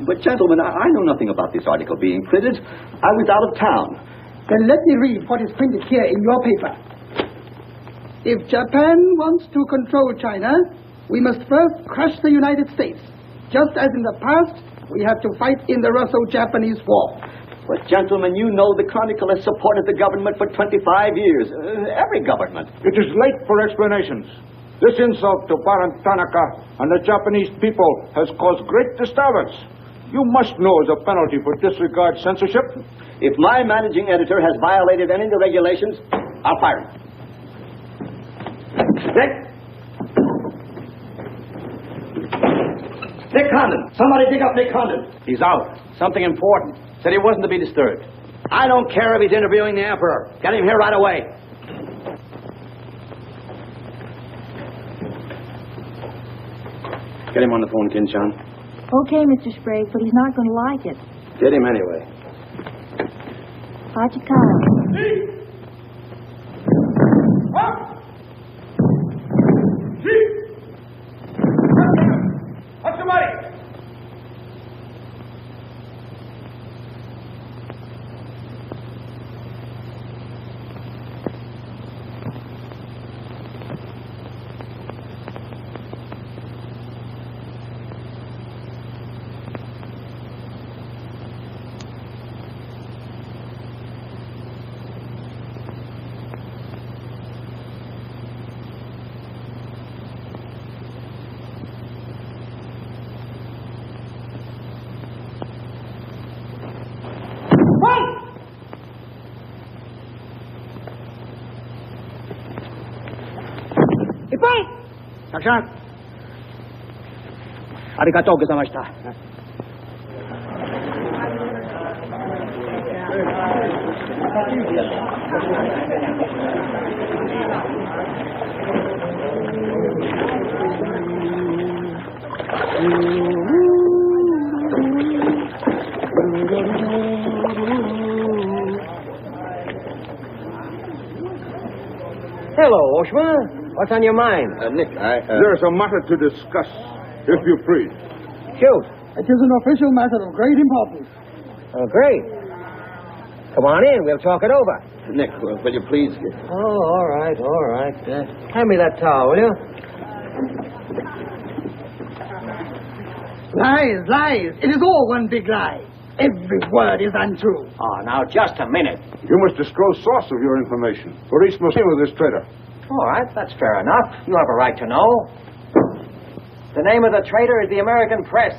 But, gentlemen, I know nothing about this article being printed. I was out of town. Then let me read what is printed here in your paper. If Japan wants to control China, we must first crush the United States. Just as in the past, we have to fight in the Russo-Japanese War. But, gentlemen, you know the Chronicle has supported the government for 25 years. Every government. It is late for explanations. This insult to Baron Tanaka and the Japanese people has caused great disturbance. You must know as a penalty for disregard censorship. If my managing editor has violated any of the regulations, I'll fire him. Nick Condon. Somebody dig up Nick Condon. He's out. Something important. Said he wasn't to be disturbed. I don't care if he's interviewing the Emperor. Get him here right away. Get him on the phone, Kin-chan. Okay, Mr. Sprague, but he's not going to like it. Get him anyway. Hachikawa. What's the matter? Takshan. Arigatou gozaimashita. Hello, Oshma. What's on your mind? Nick, There's a matter to discuss, if you please. Shoot. It is an official matter of great importance. Oh, great. Come on in. We'll talk it over. Nick, will you please... Oh, all right. Hand me that towel, will you? Lies. It is all one big lie. Every word is untrue. Oh, now, just a minute. You must disclose source of your information, or each must deal with this traitor. All right, that's fair enough. You have a right to know. The name of the traitor is the American Press.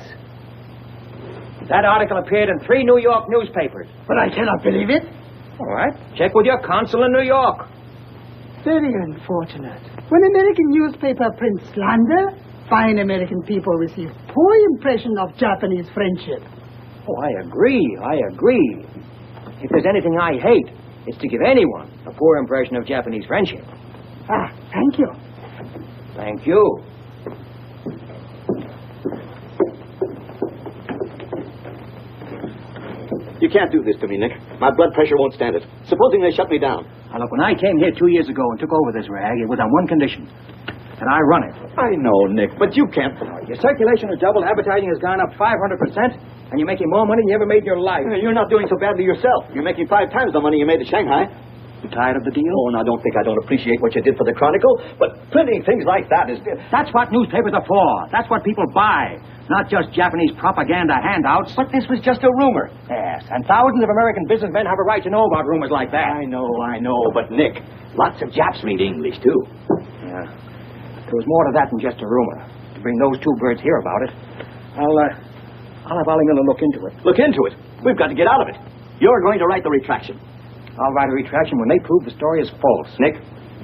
That article appeared in 3 New York newspapers. But I cannot believe it. All right, check with your consul in New York. Very unfortunate. When American newspaper prints slander, fine American people receive poor impression of Japanese friendship. Oh, I agree. If there's anything I hate, it's to give anyone a poor impression of Japanese friendship. Ah, thank you. Thank you. You can't do this to me, Nick. My blood pressure won't stand it. Supposing they shut me down. Now, look, when I came here 2 years ago and took over this rag, it was on one condition. That I run it. I know, Nick, but you can't... Your circulation has doubled, advertising has gone up 500%, and you're making more money than you ever made in your life. You're not doing so badly yourself. You're making 5 times the money you made at Shanghai. You tired of the deal? Oh, and I don't think I don't appreciate what you did for the Chronicle, but printing things like that is... That's what newspapers are for. That's what people buy. Not just Japanese propaganda handouts. But this was just a rumor. Yes, and thousands of American businessmen have a right to know about rumors like that. I know, but Nick, lots of Japs read English, too. Yeah. There was more to that than just a rumor. To bring those 2 birds here about it, I'll have Ollie Miller look into it. Look into it? We've got to get out of it. You're going to write the retraction. I'll write a retraction when they prove the story is false. Nick,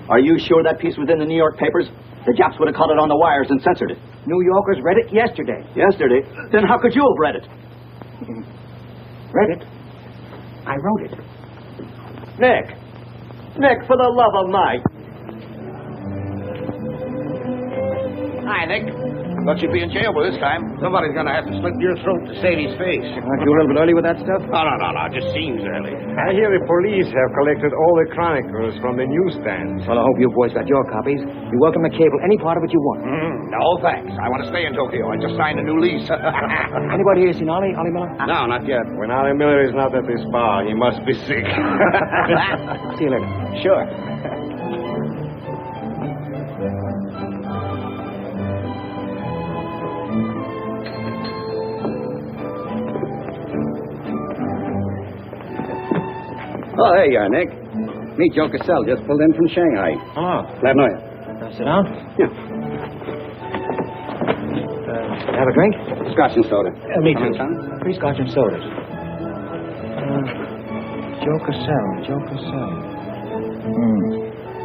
are you sure that piece was in the New York papers? The Japs would have caught it on the wires and censored it. New Yorkers read it yesterday. Yesterday? Then how could you have read it? Read it? I wrote it. Nick, for the love of Mike. Hi, Nick. Thought she'd be in jail by this time. Somebody's gonna have to slit your throat to Sadie's face. Aren't you a little bit early with that stuff? No. Just seems early. I hear the police have collected all the chronicles from the newsstands. Well, I hope you boys got your copies. You're welcome to cable any part of it you want. No, thanks. I want to stay in Tokyo. I just signed a new lease. Anybody here seen Ollie Miller? No, not yet. When Ollie Miller is not at this bar, he must be sick. See you later. Sure. Oh, there you are, Nick. Meet Joe Cassell, just pulled in from Shanghai. Hello. Glad to know you. Sit down. Yeah. Have a drink? Scotch and soda. Me Come too. in, son. 3 scotch and sodas. Joe Cassell.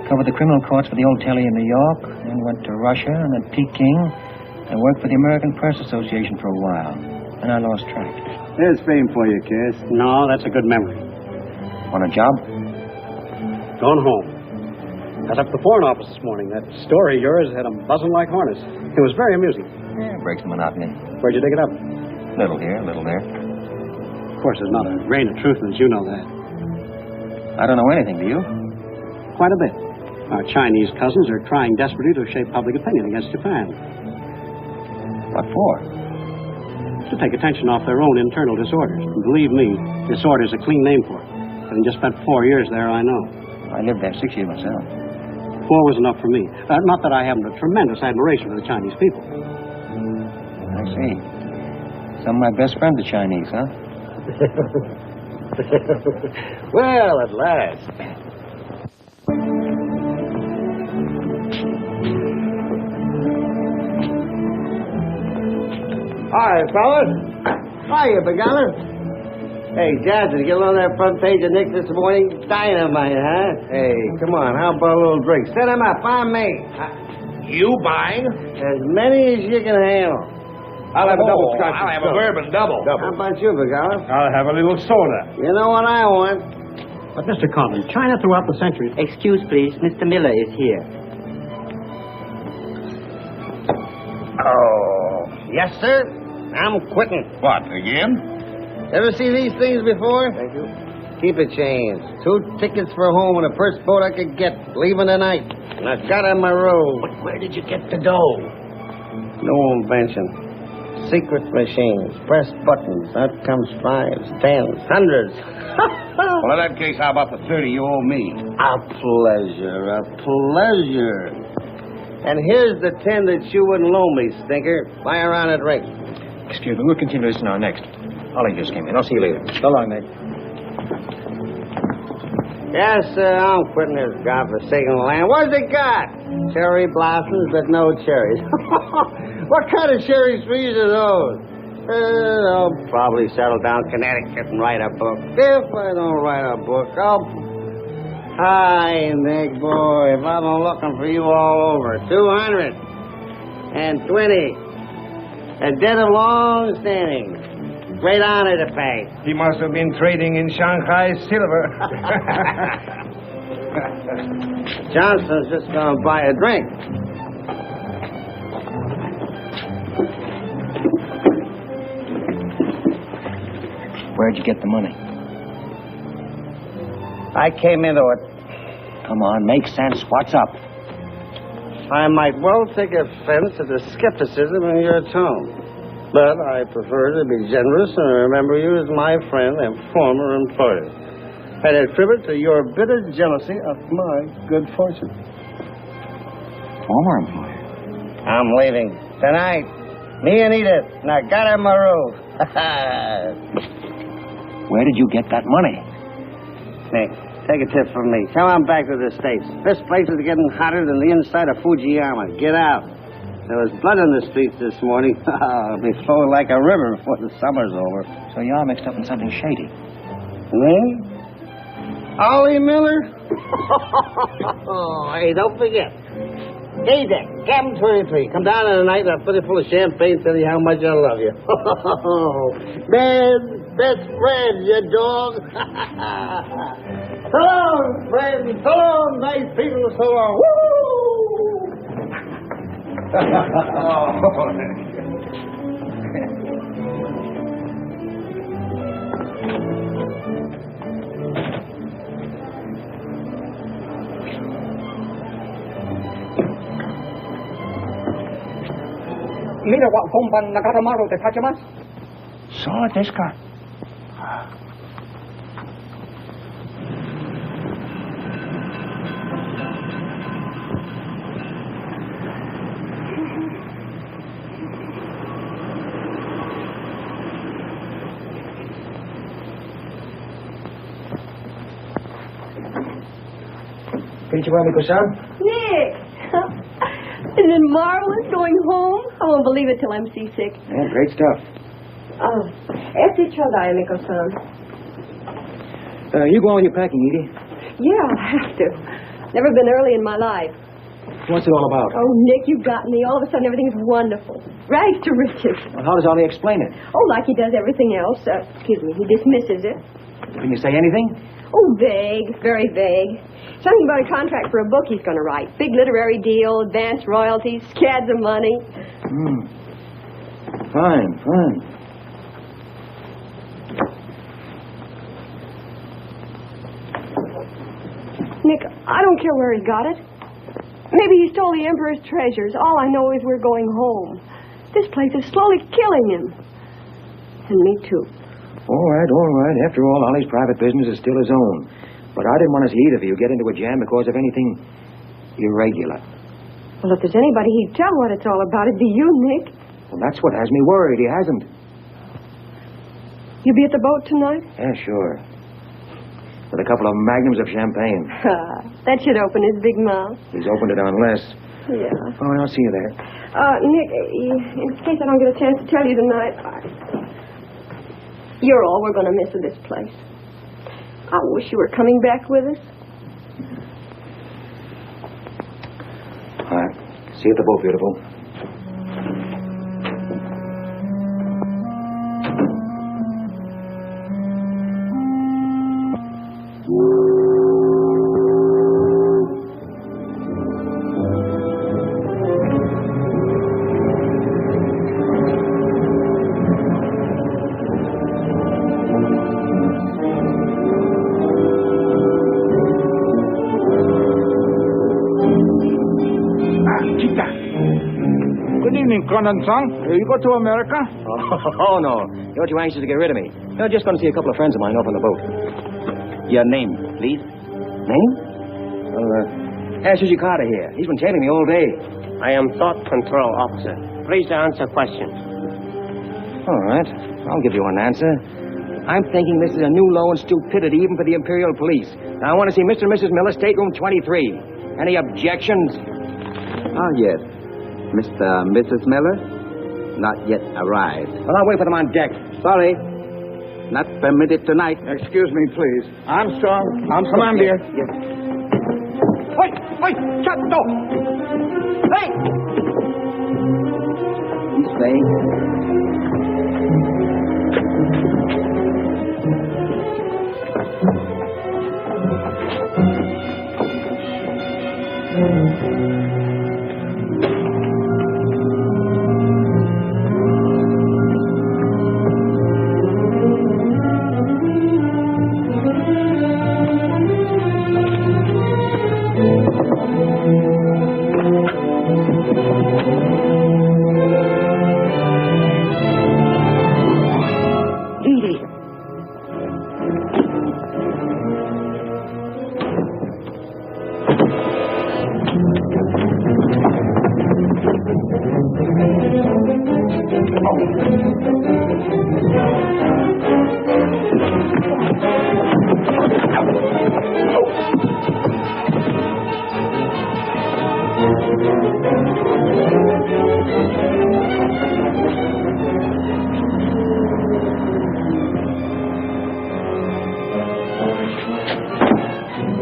Covered the criminal courts for the old telly in New York, then went to Russia and then Peking, and worked for the American Press Association for a while. Then I lost track. There's fame for you, Cass. No, that's a good memory. Want a job? Going home. I was up at the Foreign Office this morning. That story of yours had them buzzing like hornets. It was very amusing. Yeah, breaks the monotony. Where'd you dig it up? Little here, little there. Of course, there's not a grain of truth in it. You know that. I don't know anything, do you? Quite a bit. Our Chinese cousins are trying desperately to shape public opinion against Japan. What for? To take attention off their own internal disorders. And believe me, disorder's a clean name for it. Having just spent 4 years there, I know. I lived there 6 years myself. 4 was enough for me. Not that I haven't a tremendous admiration for the Chinese people. I see. Some of my best friends are Chinese, huh? Well, at last. Hi, fellas. Hiya, Begala. Hey, Johnson, get on that front page of Nick this morning. Dynamite, huh? Hey, come on. How about a little drink? Set him up. I'm me. You buying? As many as you can handle. I'll have a double scotch. I'll have a bourbon double. How about you, Begala? I'll have a little soda. You know what I want? But, Mr. Conlon, China throughout the centuries... Excuse, please. Mr. Miller is here. Oh, yes, sir. I'm quitting. What, again? Ever see these things before? Thank you. Keep it changed. 2 tickets for home and the first boat I could get, leaving tonight. And I've got on my road. But where did you get the dough? No invention. Secret machines. Press buttons. Out comes 5s, 10s, 100s. Well, in that case, how about the 30 you owe me? A pleasure. And here's the 10 that you wouldn't loan me, stinker. Buy around a drink. Excuse me, we'll continue this now next. Ollie just came in. I'll see you later. So long, Nick. Yes, sir, I'm quitting this godforsaken land. What's it got? Cherry blossoms, but no cherries. What kind of cherry trees are those? I'll probably settle down Connecticut and write a book. If I don't write a book, Hi, Nick, boy. If I've been looking for you all over. 220. A debt of long standing. Great honor to pay. He must have been trading in Shanghai silver. Johnson's just going to buy a drink. Where'd you get the money? I came into it. Come on, make sense. What's up? I might well take offense at the skepticism in your tone. But I prefer to be generous and remember you as my friend and former employer. And attribute to your bitter jealousy of my good fortune. Former employer? I'm leaving tonight. Me and Edith. And I got on my roof. Where did you get that money? Nick, take a tip from me. Come on back to the States. This place is getting hotter than the inside of Fujiyama. Get out. There was blood in the streets this morning. It'll be flowing like a river before the summer's over. So you're mixed up in something shady. Me? Ollie Miller? Hey, don't forget. Hey, Dick, Captain 23. Come down tonight and I'll fill it full of champagne and tell you how much I love you. Man, best friend, you dog. So long, friends. So long, nice people. So long. Woo! Mira wa kompan nakatamaro te kachamas. So, Deska. Konnichiwa, Miko-san. Nick! Isn't it marvelous going home? I won't believe it till I'm seasick. Yeah, great stuff. Esti chodai, Miko-san. You go on with your packing, Edie. Yeah, I'll have to. Never been early in my life. What's it all about? Oh, Nick, you've got me. All of a sudden, everything's wonderful. Rags to riches. Well, how does Ollie explain it? Oh, like he does everything else. Excuse me, he dismisses it. Can you say anything? Oh, vague. Very vague. Something about a contract for a book he's going to write. Big literary deal, advance royalties, scads of money. Fine. Nick, I don't care where he got it. Maybe he stole the Emperor's treasures. All I know is we're going home. This place is slowly killing him. And me, too. All right. After all, Ollie's private business is still his own. But I didn't want to see either of you get into a jam because of anything irregular. Well, if there's anybody he'd tell what it's all about, it'd be you, Nick. Well, that's what has me worried. He hasn't. You be at the boat tonight? Yeah, sure. With a couple of magnums of champagne. That should open his big mouth. He's opened it on less. Yeah. Oh, I'll see you there. Nick, in case I don't get a chance to tell you tonight, you're all we're going to miss of this place. I wish you were coming back with us. All right. See you at the boat, beautiful. You go to America? Oh, no. You're too anxious to get rid of me. You're just going to see a couple of friends of mine off on the boat. Your name, please. Name? Well, ask Suzy Carter here. He's been tailing me all day. I am Thought Control Officer. Please answer questions. All right. I'll give you an answer. I'm thinking this is a new low in stupidity even for the Imperial Police. Now, I want to see Mr. and Mrs. Miller, stateroom 23. Any objections? Ah, yes. Mr. and Mrs. Miller? Not yet arrived. Well, I'll wait for them on deck. Sorry. Not permitted tonight. Excuse me, please. Armstrong, command here. Yes. Wait! Shut the door! Hey! This way.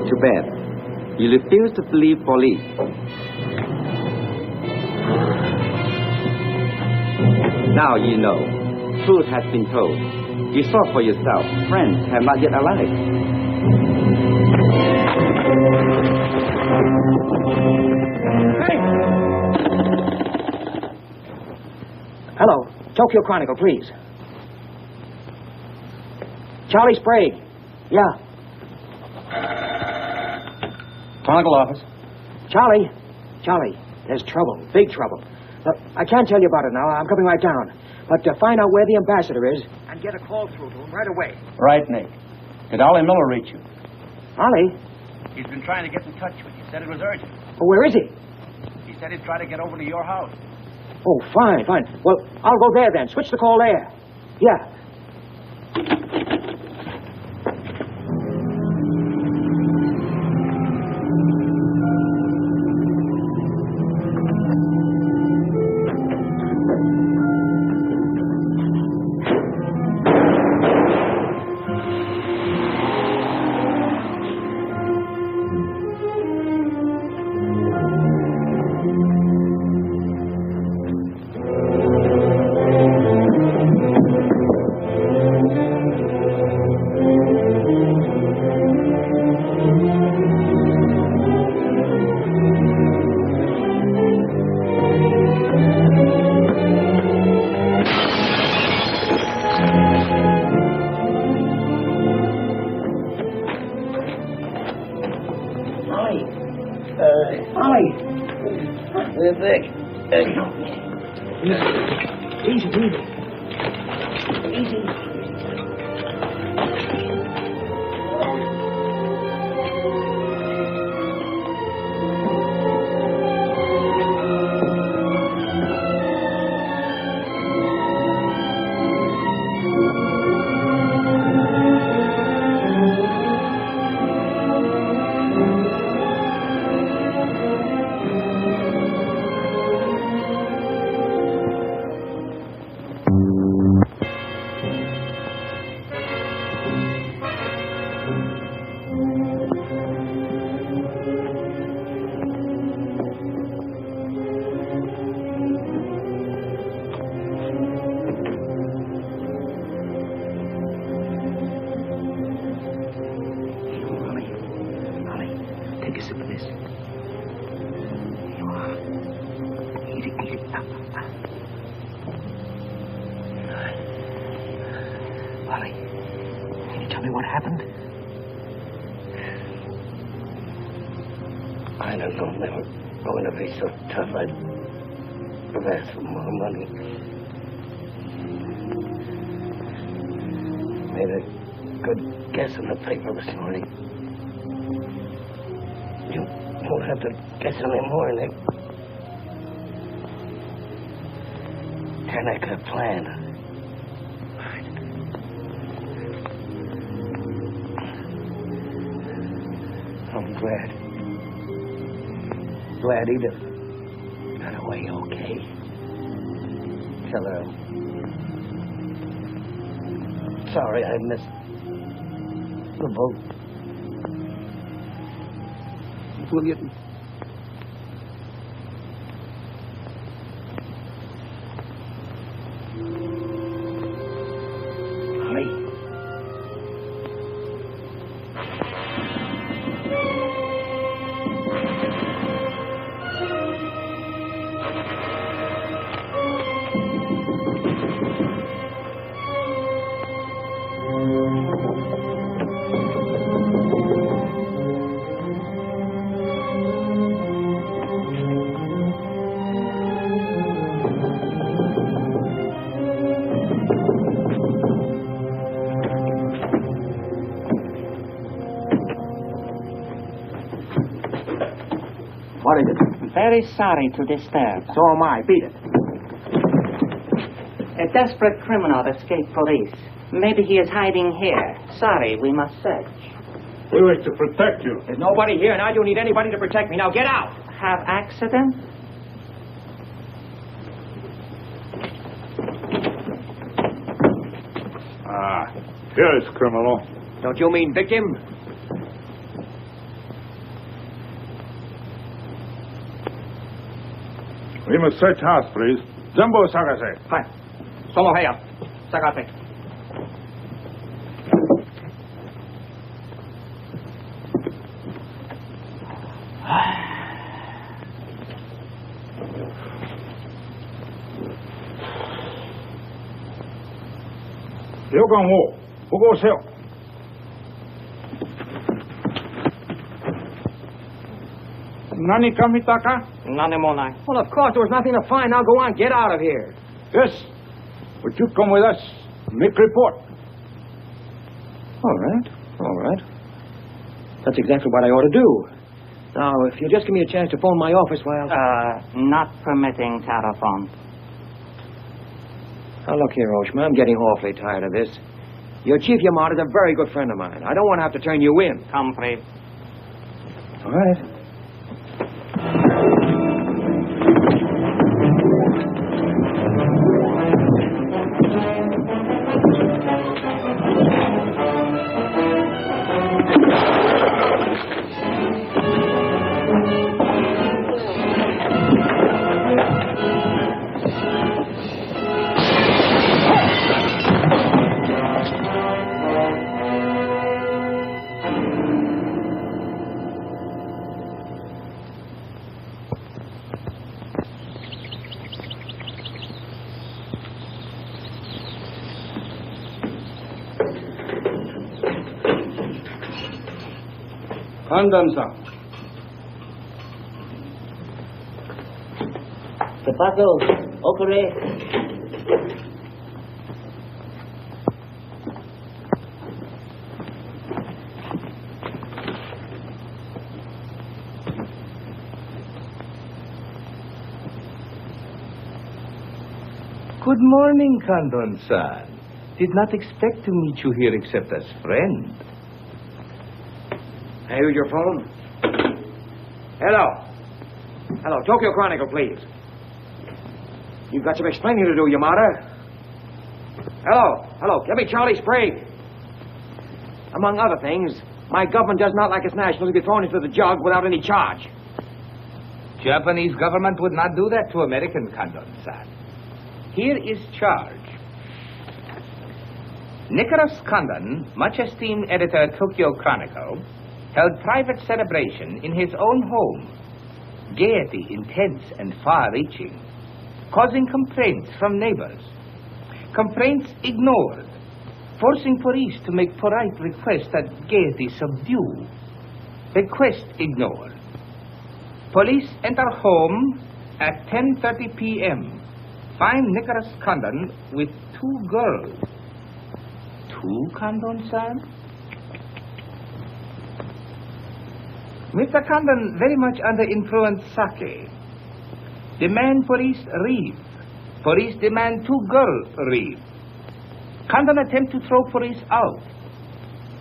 Too bad. You refuse to believe police. Now you know. Truth has been told. You saw for yourself. Friends have not yet arrived. Hey! Hello. Tokyo Chronicle, please. Charlie Sprague. Yeah. Chronicle office. Charlie, there's trouble. Big trouble. Look, I can't tell you about it now. I'm coming right down. But to find out where the ambassador is and get a call through to him right away. Right, Nick. Did Ollie Miller reach you? Ollie? He's been trying to get in touch with you. Said it was urgent. Oh, where is he? He said he'd try to get over to your house. Oh, fine. Well, I'll go there then. Switch the call there. Yeah. I don't know. They were going to be so tough. I'd have asked for more money. Made a good guess in the paper this morning. You won't have to guess anymore, Nick. Tanaka plan. I'm glad Edith got away okay. Tell her I'm sorry I missed the boat. Will you... What is it? Very sorry to disturb. So am I. Beat it. A desperate criminal escaped police. Maybe he is hiding here. Sorry, we must search. We wish to protect you. There's nobody here, and I don't need anybody to protect me. Now get out. Have accident? Here is criminal. Don't you mean victim? We must search house, please. Jumbo Sagase. Fine. Solo Heya. Sagate. よかんを保護せよ。何か見たか? None more night. Well, of course, there was nothing to find. Now go on, get out of here. Yes. But you come with us. Make report. All right. That's exactly what I ought to do. Now, if you'll just give me a chance to phone my office while... Not permitting telephone. Now, look here, Oshma, I'm getting awfully tired of this. Your Chief Yamada's a very good friend of mine. I don't want to have to turn you in. Come, please. All right. Kandan-san. Tobacco, okure. Good morning, Kandon-san. Did not expect to meet you here except as friend. Hey, who's your phone? Hello, Tokyo Chronicle, please. You've got some explaining to do, Yamada. Hello, get me Charlie Sprague. Among other things, my government does not like its nationals to be thrown into the jug without any charge. Japanese government would not do that to American, Kandon-san. Here is charge. Nicholas Kandon, much esteemed editor Tokyo Chronicle, held private celebration in his own home. Gaiety intense and far-reaching, causing complaints from neighbors. Complaints ignored, forcing police to make polite request that gaiety subdue. Request ignored. Police enter home at 10:30 p.m. Find Nicholas Kandon with 2 girls. 2, Kandon-san? Mr. Kandon very much under influence sake. Demand police leave. Police demand 2 girls leave. Kandon attempt to throw police out.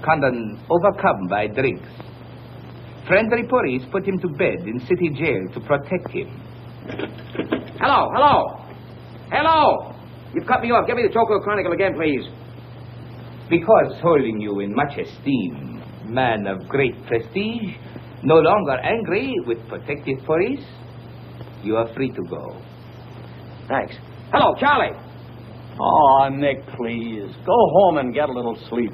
Kandon overcome by drinks. Friendly police put him to bed in city jail to protect him. Hello. You've cut me off. Give me the Tokyo Chronicle again, please. Because holding you in much esteem, man of great prestige, no longer angry with protective police, you are free to go. Thanks. Hello, Charlie. Oh, Nick, please. Go home and get a little sleep.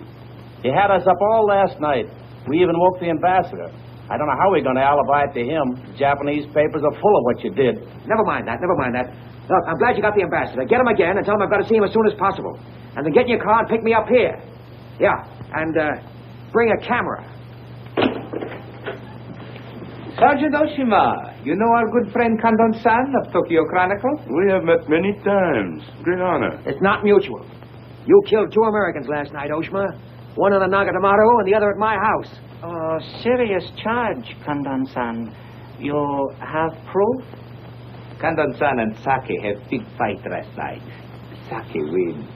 You had us up all last night. We even woke the ambassador. I don't know how we're going to alibi it to him. The Japanese papers are full of what you did. Never mind that. Look, I'm glad you got the ambassador. Get him again and tell him I've got to see him as soon as possible. And then get in your car and pick me up here. Yeah, and bring a camera. Sergeant Oshima, you know our good friend Kandon-san of Tokyo Chronicle? We have met many times. Great honor. It's not mutual. You killed 2 Americans last night, Oshima. One in the Nagatomaru and the other at my house. Oh, serious charge, Kandon-san. You have proof? Kandon-san and Sake have big fight last night. Sake wins.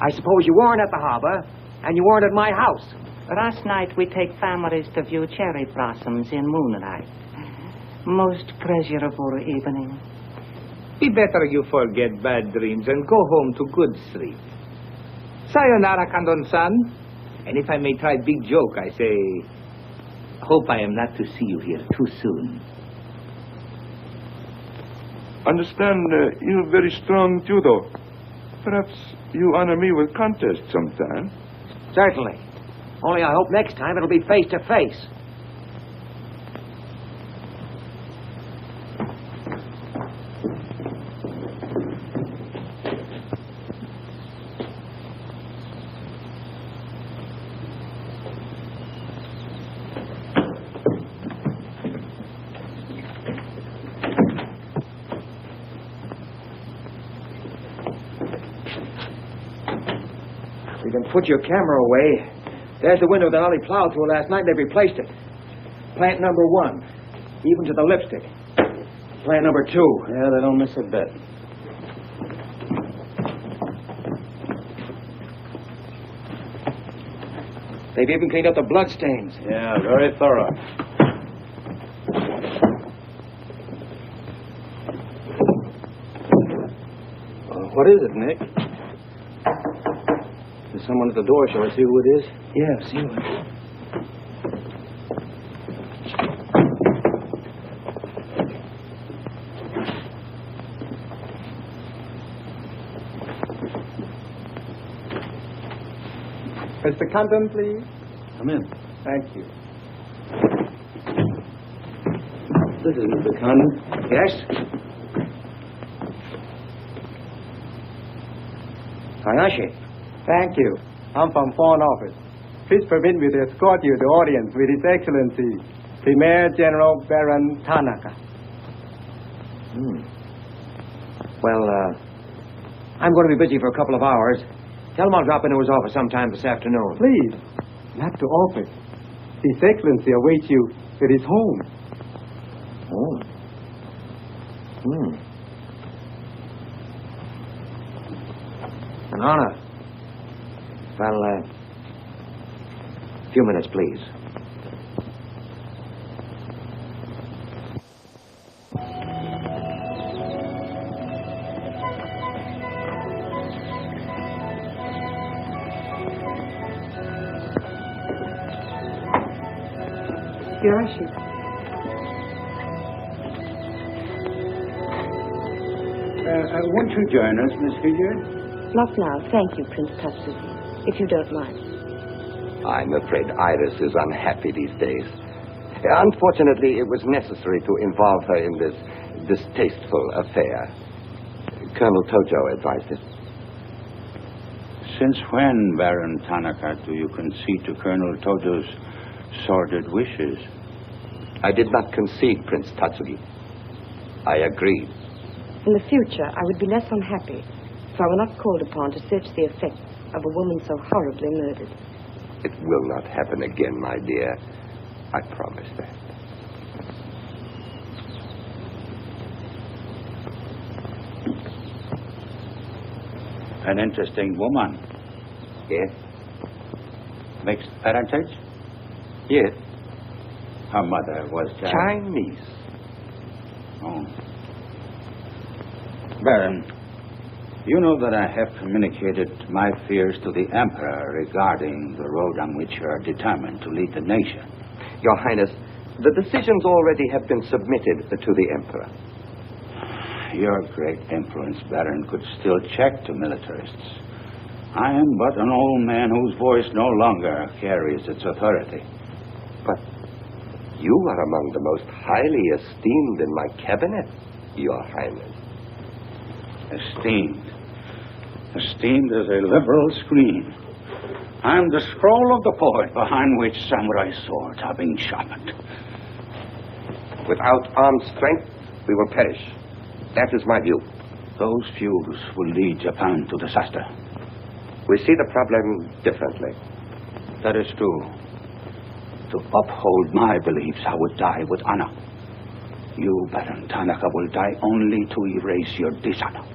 I suppose you weren't at the harbor, and you weren't at my house. Last night we take families to view cherry blossoms in moonlight. Most pleasurable evening. Be better you forget bad dreams and go home to good sleep. Sayonara, Kandon-san. And if I may try big joke, I say, hope I am not to see you here too soon. Understand you have very strong judo. Perhaps you honor me with contest sometime. Certainly. Only I hope next time it'll be face to face. You can put your camera away. There's the window that Ollie plowed through last night. They replaced it. Plant number 1. Even to the lipstick. Plant number 2. Yeah, they don't miss a bit. They've even cleaned up the bloodstains. Yeah, very thorough. What is it, Nick? There's someone at the door. Shall I see who it is? Yeah, see who it is. Mr. Condon, please. Come in. Thank you. This is Mr. Condon. Yes? Hayashi. Thank you. I'm from Foreign Office. Please permit me to escort you to audience with His Excellency, Premier General Baron Tanaka. Well, I'm going to be busy for a couple of hours. Tell him I'll drop into his office sometime this afternoon. Please, not to office. His Excellency awaits you at his home. Oh. An honor. Well, a few minutes, please. Yoshi. Won't you join us, Miss Wiard? Not now, thank you, Prince Tatsuki, if you don't mind. I'm afraid Iris is unhappy these days. Unfortunately, it was necessary to involve her in this distasteful affair. Colonel Tojo advised it. Since when, Baron Tanaka, do you concede to Colonel Tojo's sordid wishes? I did not concede, Prince Tatsugi. I agreed. In the future, I would be less unhappy if I were not called upon to search the effects of a woman so horribly murdered. It will not happen again, my dear. I promise that. An interesting woman. Yes? Mixed parentage? Yes. Her mother was Chinese. Oh. Baron, you know that I have communicated my fears to the Emperor regarding the road on which you are determined to lead the nation. Your Highness, the decisions already have been submitted to the Emperor. Your great influence, Baron, could still check to militarists. I am but an old man whose voice no longer carries its authority. But you are among the most highly esteemed in my cabinet, Your Highness. Esteemed. Esteemed as a liberal screen. I am the scroll of the poet behind which samurai swords are being sharpened. Without armed strength, we will perish. That is my view. Those views will lead Japan to disaster. We see the problem differently. That is true. To uphold my beliefs, I would die with honor. You, Baron Tanaka, will die only to erase your dishonor.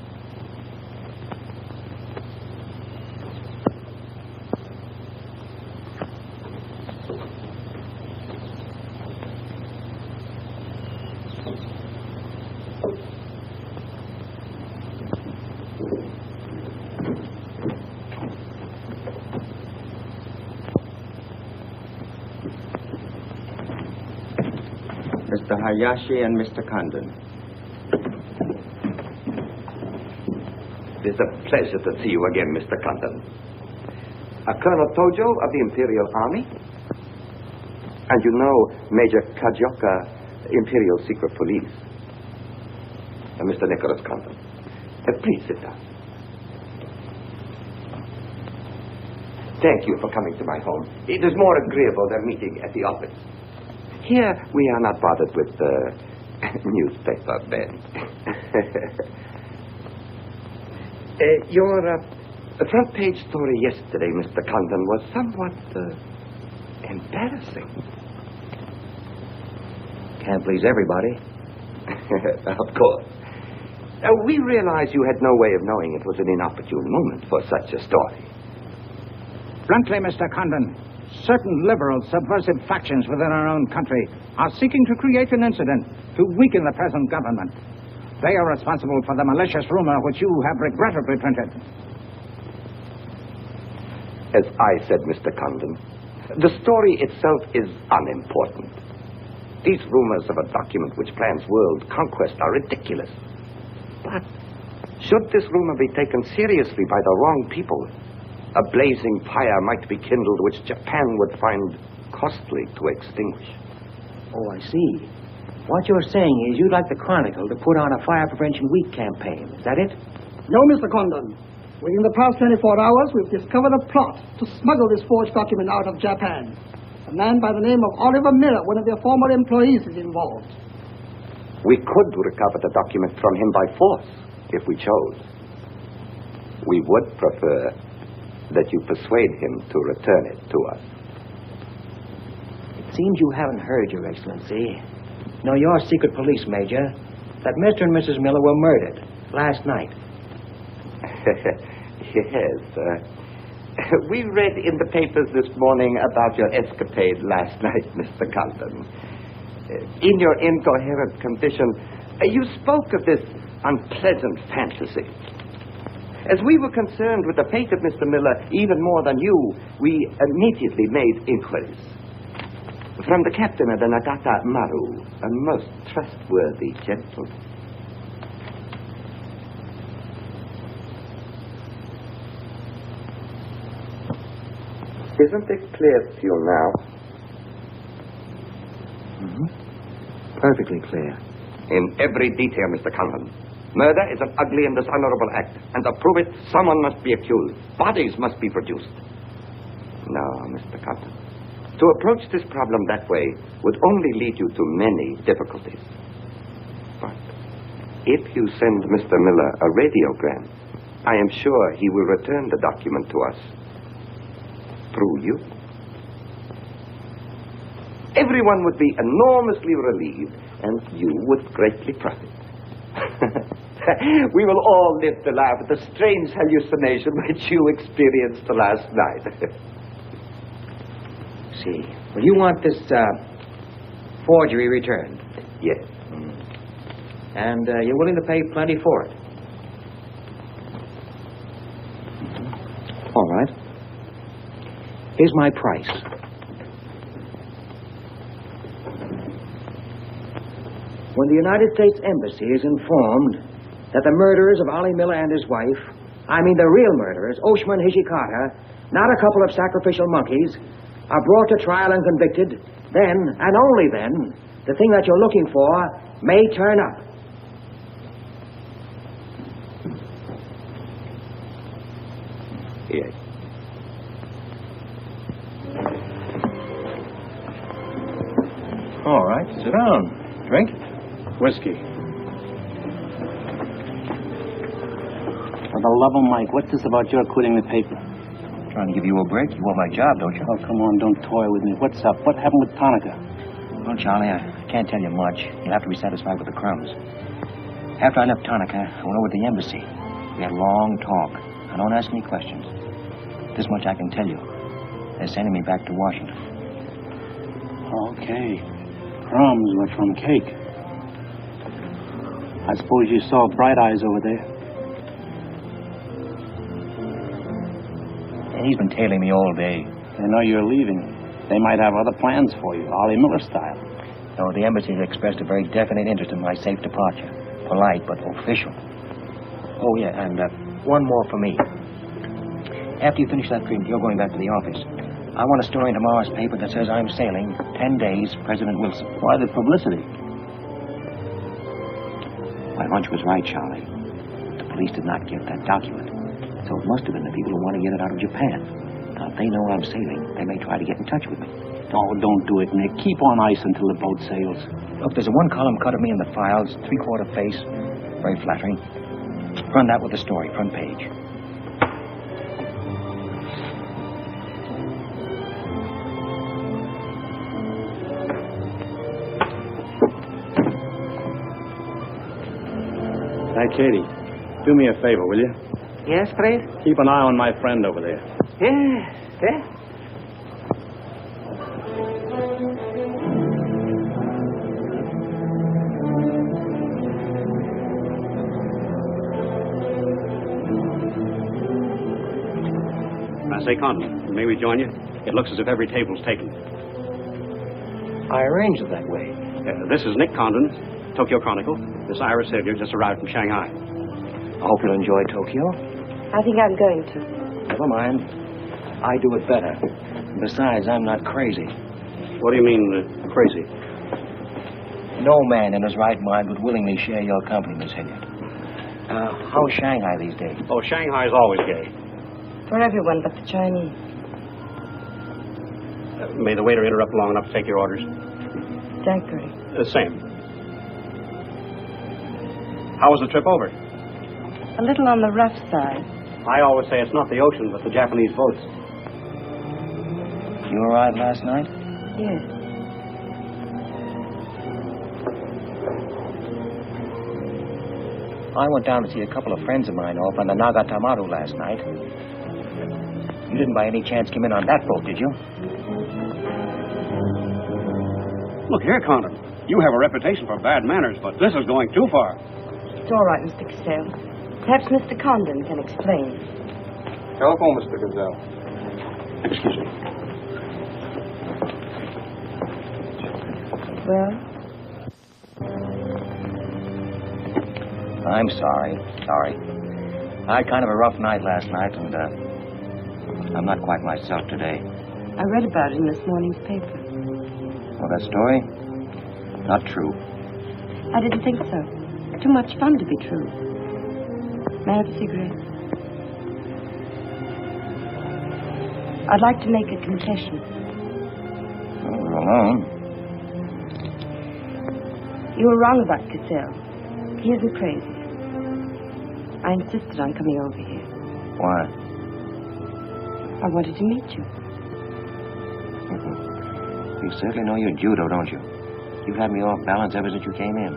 Mr. Hayashi and Mr. Condon. It is a pleasure to see you again, Mr. Condon. Colonel Tojo of the Imperial Army. And you know Major Kajioka, Imperial Secret Police. And Mr. Nicholas Condon. Please sit down. Thank you for coming to my home. It is more agreeable than meeting at the office. Here, we are not bothered with newspaper men. Your The front page story yesterday, Mr. Condon, was somewhat embarrassing. Can't please everybody. Of course. We realize you had no way of knowing it was an inopportune moment for such a story. Bluntly, Mr. Condon, certain liberal subversive factions within our own country are seeking to create an incident to weaken the present government. They are responsible for the malicious rumor which you have regrettably printed. As I said, Mr. Condon, the story itself is unimportant. These rumors of a document which plans world conquest are ridiculous. But should this rumor be taken seriously by the wrong people, a blazing fire might be kindled which Japan would find costly to extinguish. Oh, I see. What you're saying is you'd like the Chronicle to put on a Fire Prevention Week campaign. Is that it? No, Mr. Condon. Within the past 24 hours, we've discovered a plot to smuggle this forged document out of Japan. A man by the name of Oliver Miller, one of their former employees, is involved. We could recover the document from him by force, if we chose. We would prefer that you persuade him to return it to us. It seems you haven't heard, Your Excellency. No, your secret police, Major, that Mr. and Mrs. Miller were murdered last night. Yes, we read in the papers this morning about your escapade last night, Mr. Condon. In your incoherent condition, you spoke of this unpleasant fantasy. As we were concerned with the fate of Mr. Miller even more than you, we immediately made inquiries. From the captain of the Nagata Maru, a most trustworthy gentleman. Isn't it clear to you now? Mm-hmm. Perfectly clear. In every detail, Mr. Condon. Murder is an ugly and dishonorable act, and to prove it, someone must be accused. Bodies must be produced. No, Mr. Condon. To approach this problem that way would only lead you to many difficulties. But if you send Mr. Miller a radiogram, I am sure he will return the document to us. Through you. Everyone would be enormously relieved, and you would greatly profit. We will all live to laugh at the strange hallucination which you experienced last night. See. Well, you want this forgery returned? Yes. And you're willing to pay plenty for it? All right. Here's my price. When the United States Embassy is informed that the murderers of Ollie Miller and his wife, I mean the real murderers, Oshima and Hijikata, not a couple of sacrificial monkeys, are brought to trial and convicted, then, and only then, the thing that you're looking for may turn up. Yes. All right, sit down. Drink? Whiskey. For the love of Mike, what's this about your quitting the paper? Trying to give you a break. You want my job, don't you? Oh, come on, don't toy with me. What's up? What happened with Tanaka? Well, Charlie, I can't tell you much. You'll have to be satisfied with the crumbs. After I left Tanaka, I went over to the embassy. We had a long talk. Now, don't ask any questions. This much I can tell you. They're sending me back to Washington. Okay. Crumbs were from cake. I suppose you saw Bright Eyes over there. And he's been tailing me all day. They know you're leaving. They might have other plans for you, Ollie Miller style. No, the embassy has expressed a very definite interest in my safe departure. Polite, but official. Oh, yeah, and one more for me. After you finish that drink, you're going back to the office. I want a story in tomorrow's paper that says I'm sailing 10 days, President Wilson. Why the publicity? My hunch was right, Charlie. The police did not get that document. So it must have been the people who want to get it out of Japan. Now, if they know I'm sailing, they may try to get in touch with me. Oh, don't do it, Nick. Keep on ice until the boat sails. Look, there's a one-column cut of me in the files, three-quarter face. Very flattering. Run that with the story, front page. Hey, Katie, do me a favor, will you? Yes, Fred? Keep an eye on my friend over there. Yes, yes. I say, Condon, may we join you? It looks as if every table's taken. I arranged it that way. This is Nick Condon, Tokyo Chronicle. This Ira Sylvia just arrived from Shanghai. I hope you'll enjoy Tokyo. I think I'm going to. Never mind. I do it better. Besides, I'm not crazy. What do you mean, crazy? No man in his right mind would willingly share your company, Miss Hilliard. How's Shanghai these days? Oh, Shanghai's always gay. For everyone but the Chinese. May the waiter interrupt long enough to take your orders? Dankari. Same. How was the trip over? A little on the rough side. I always say it's not the ocean, but the Japanese boats. You arrived last night? Yes. I went down to see a couple of friends of mine off on the Nagatamaru last night. You didn't by any chance come in on that boat, did you? Look here, Condon. You have a reputation for bad manners, but this is going too far. It's all right, Mr. Cassell. Perhaps Mr. Condon can explain. Telephone, Mr. Gazelle. Excuse me. Well? I'm sorry. I had kind of a rough night last night, and I'm not quite myself today. I read about it in this morning's paper. Well, that story? Not true. I didn't think so. Too much fun to be true. May I have a cigarette? I'd like to make a confession. Well, we're alone. You were wrong about Cassell. He isn't crazy. I insisted on coming over here. Why? I wanted to meet you. You certainly know your judo, don't you? You've had me off balance ever since you came in.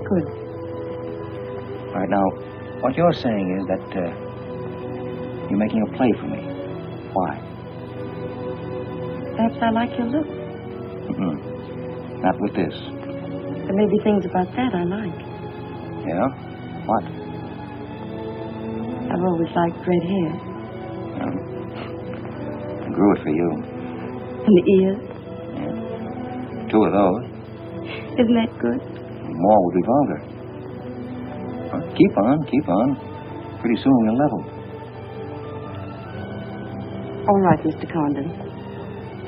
Good. All right, now, what you're saying is that you're making a play for me. Why? Perhaps I like your look. Not with this. There may be things about that I like. Yeah? What? I've always liked red hair. I grew it for you. And the ears. Yeah. 2 of those. Isn't that good? More would be vulgar. Keep on. Pretty soon we'll level. All right, Mr. Condon.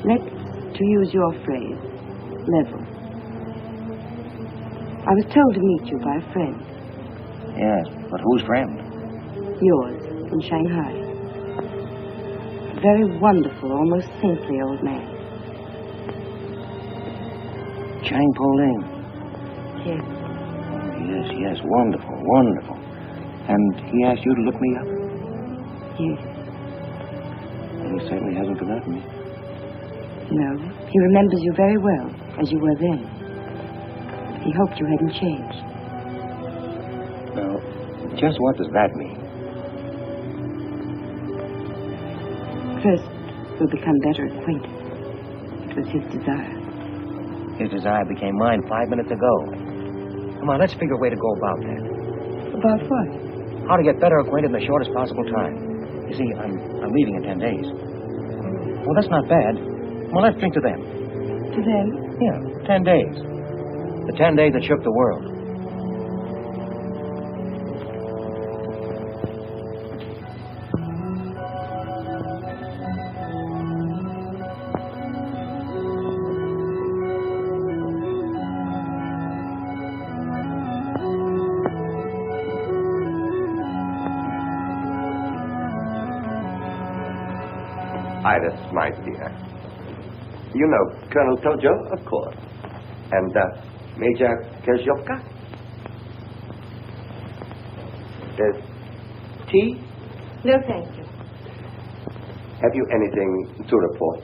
Let's, to use your phrase, level. I was told to meet you by a friend. Yes, but whose friend? Yours, in Shanghai. A very wonderful, almost saintly old man. Chang Po Ling. Yes. Oh, yes, wonderful. And he asked you to look me up? Yes. And he certainly hasn't forgotten me. No, he remembers you very well, as you were then. He hoped you hadn't changed. Now, just what does that mean? First, we'll become better acquainted. It was his desire. His desire became mine 5 minutes ago. Come on, let's figure a way to go about that. About what? How to get better acquainted in the shortest possible time. You see, I'm leaving in 10 days. Well, that's not bad. Well, let's drink to them. To them? Yeah, 10 days. The 10 days that shook the world. Iris, my dear. You know Colonel Tojo, of course. And Major Kezhoka? Tea? No, thank you. Have you anything to report?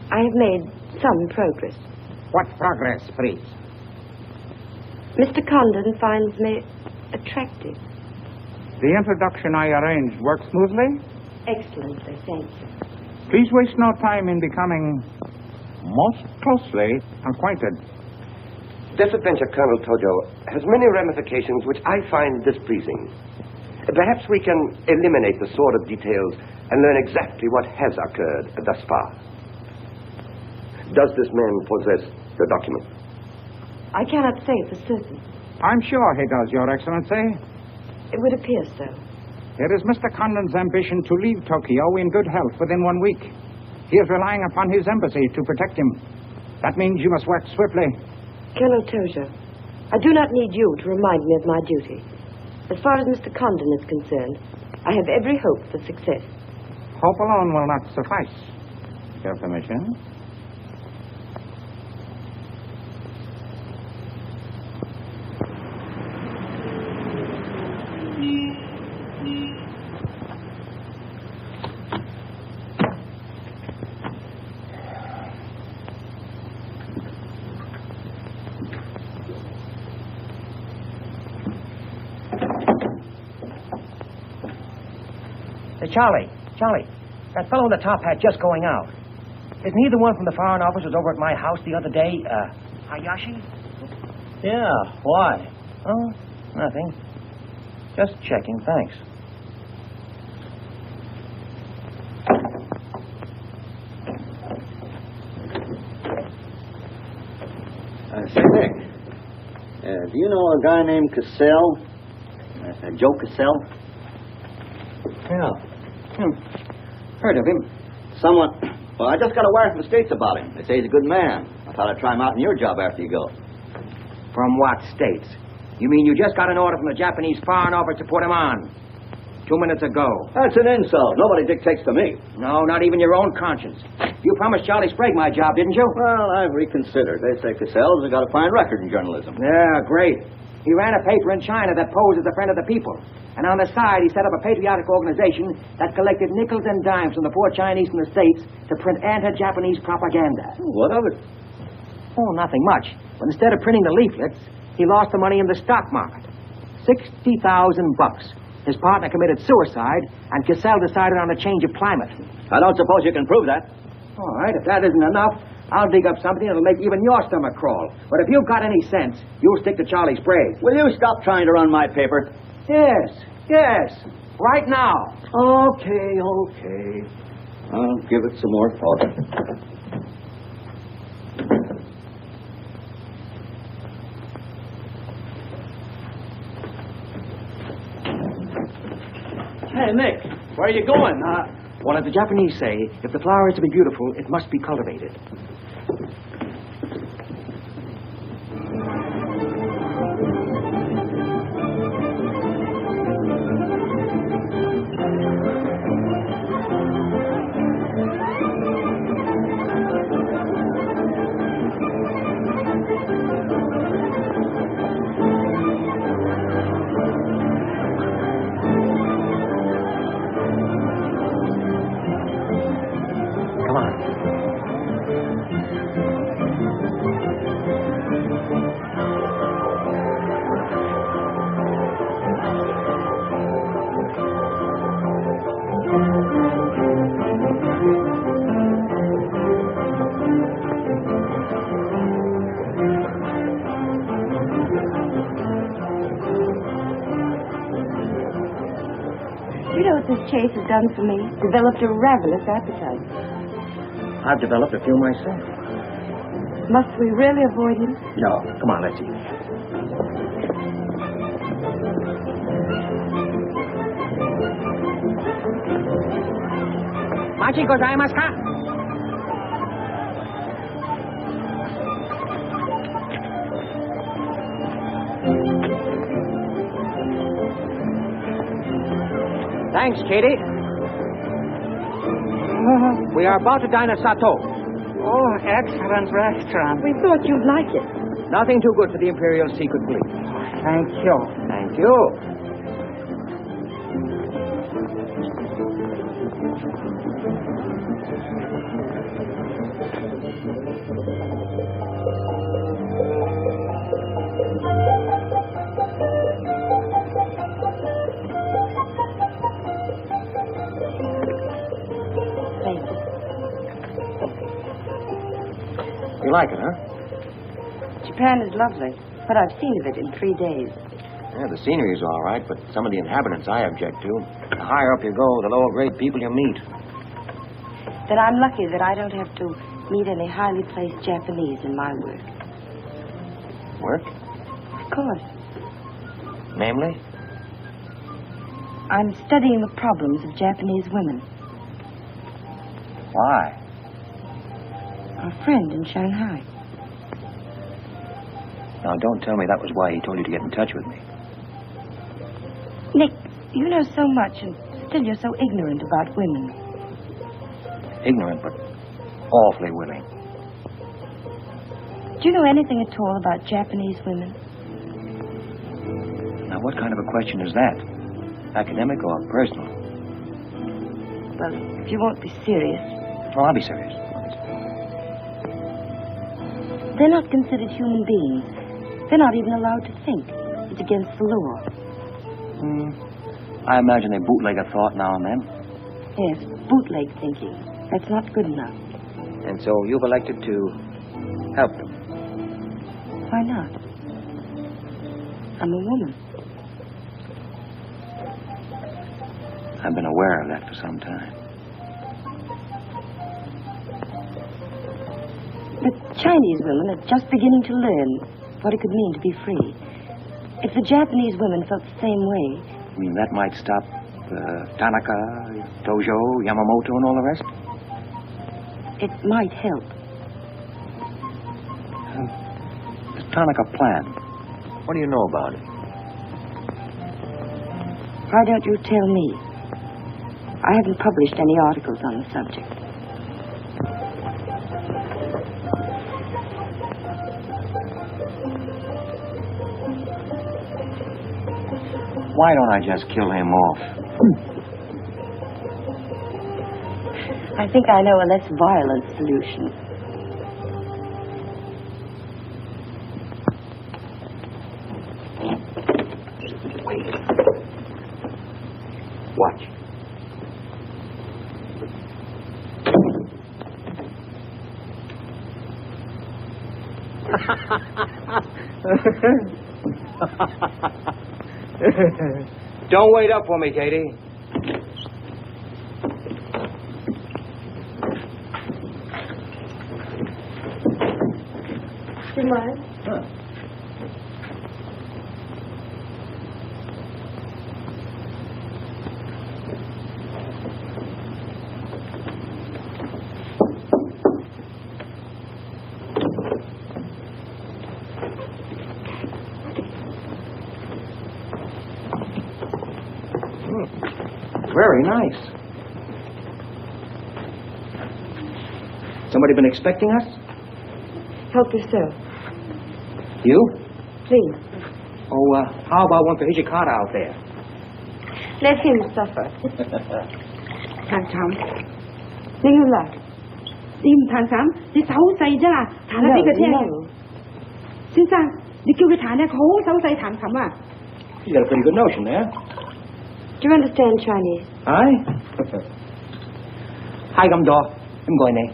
I have made some progress. What progress, please? Mr. Condon finds me attractive. The introduction I arranged worked smoothly? Excellently, thank you. Please waste no time in becoming most closely acquainted. This adventure, Colonel Tojo, has many ramifications which I find displeasing. Perhaps we can eliminate the sordid details and learn exactly what has occurred thus far. Does this man possess the document? I cannot say for certain. I'm sure he does, Your Excellency. It would appear so. It is Mr. Condon's ambition to leave Tokyo in good health within 1 week. He is relying upon his embassy to protect him. That means you must work swiftly. Colonel Tojo, I do not need you to remind me of my duty. As far as Mr. Condon is concerned, I have every hope for success. Hope alone will not suffice. Your permission? Charlie, that fellow in the top hat just going out. Isn't he the one from the Foreign Office who was over at my house the other day? Hayashi? Yeah, why? Oh, nothing. Just checking, thanks. Say, Nick, do you know a guy named Cassell? Joe Cassell? Yeah. Heard of him. Somewhat. Well, I just got a wire from the States about him. They say he's a good man. I thought I'd try him out in your job after you go. From what states? You mean you just got an order from the Japanese Foreign Office to put him on? 2 minutes ago. That's an insult. Nobody dictates to me. No, not even your own conscience. You promised Charlie Sprague my job, didn't you? Well, I've reconsidered. They say Cassell's got a fine record in journalism. Yeah, great. He ran a paper in China that posed as a friend of the people. And on the side, he set up a patriotic organization that collected nickels and dimes from the poor Chinese from the States to print anti-Japanese propaganda. What of it? Oh, nothing much. But instead of printing the leaflets, he lost the money in the stock market. $60,000. His partner committed suicide, and Cassell decided on a change of climate. I don't suppose you can prove that. All right, if that isn't enough, I'll dig up something that'll make even your stomach crawl. But if you've got any sense, you'll stick to Charlie Sprague. Will you stop trying to run my paper? Yes. Right now. Okay. I'll give it some more thought. Hey, Nick, where are you going? Well, as the Japanese say, if the flower is to be beautiful, it must be cultivated. You know what this chase has done for me? Developed a ravenous appetite. I've developed a few myself. Must we really avoid him? No. Come on, let's eat. Machi gozaimasu ka? Thanks, Katie. We are about to dine at Sato. Oh, excellent restaurant. We thought you'd like it. Nothing too good for the Imperial Secret Police. Thank you. Thank you. You like it, huh? Japan is lovely. What I've seen of it in 3 days. Yeah, the scenery's all right, but some of the inhabitants I object to. The higher up you go, the lower grade people you meet. Then I'm lucky that I don't have to meet any highly placed Japanese in my work. Work? Of course. Namely? I'm studying the problems of Japanese women. Why? A friend in Shanghai. Now, don't tell me that was why he told you to get in touch with me. Nick, you know so much, and still you're so ignorant about women. Ignorant, but awfully willing. Do you know anything at all about Japanese women? Now, what kind of a question is that? Academic or personal? Well, if you won't be serious. Oh, I'll be serious. They're not considered human beings. They're not even allowed to think. It's against the law. I imagine they bootleg a thought now and then. Yes, bootleg thinking. That's not good enough. And so you've elected to help them. Why not? I'm a woman. I've been aware of that for some time. The Chinese women are just beginning to learn what it could mean to be free. If the Japanese women felt the same way... I mean, that might stop Tanaka, Tojo, Yamamoto, and all the rest? It might help. The Tanaka plan. What do you know about it? Why don't you tell me? I haven't published any articles on the subject. Why don't I just kill him off? I think I know a less violent solution. Wait. Watch. Don't wait up for me, Katie. Do you mind? Very nice. Somebody been expecting us? Help yourself. You? Please. Oh, how about one for Hijikata out there? Let him suffer. 唐三，你要啦？你唔唐三，你手勢啫啦，彈得俾佢聽。先生，你叫佢彈咧，好手勢彈琴啊！ You got a pretty good notion there. Do you understand Chinese? Aye? Hai găm đò, em gọi này.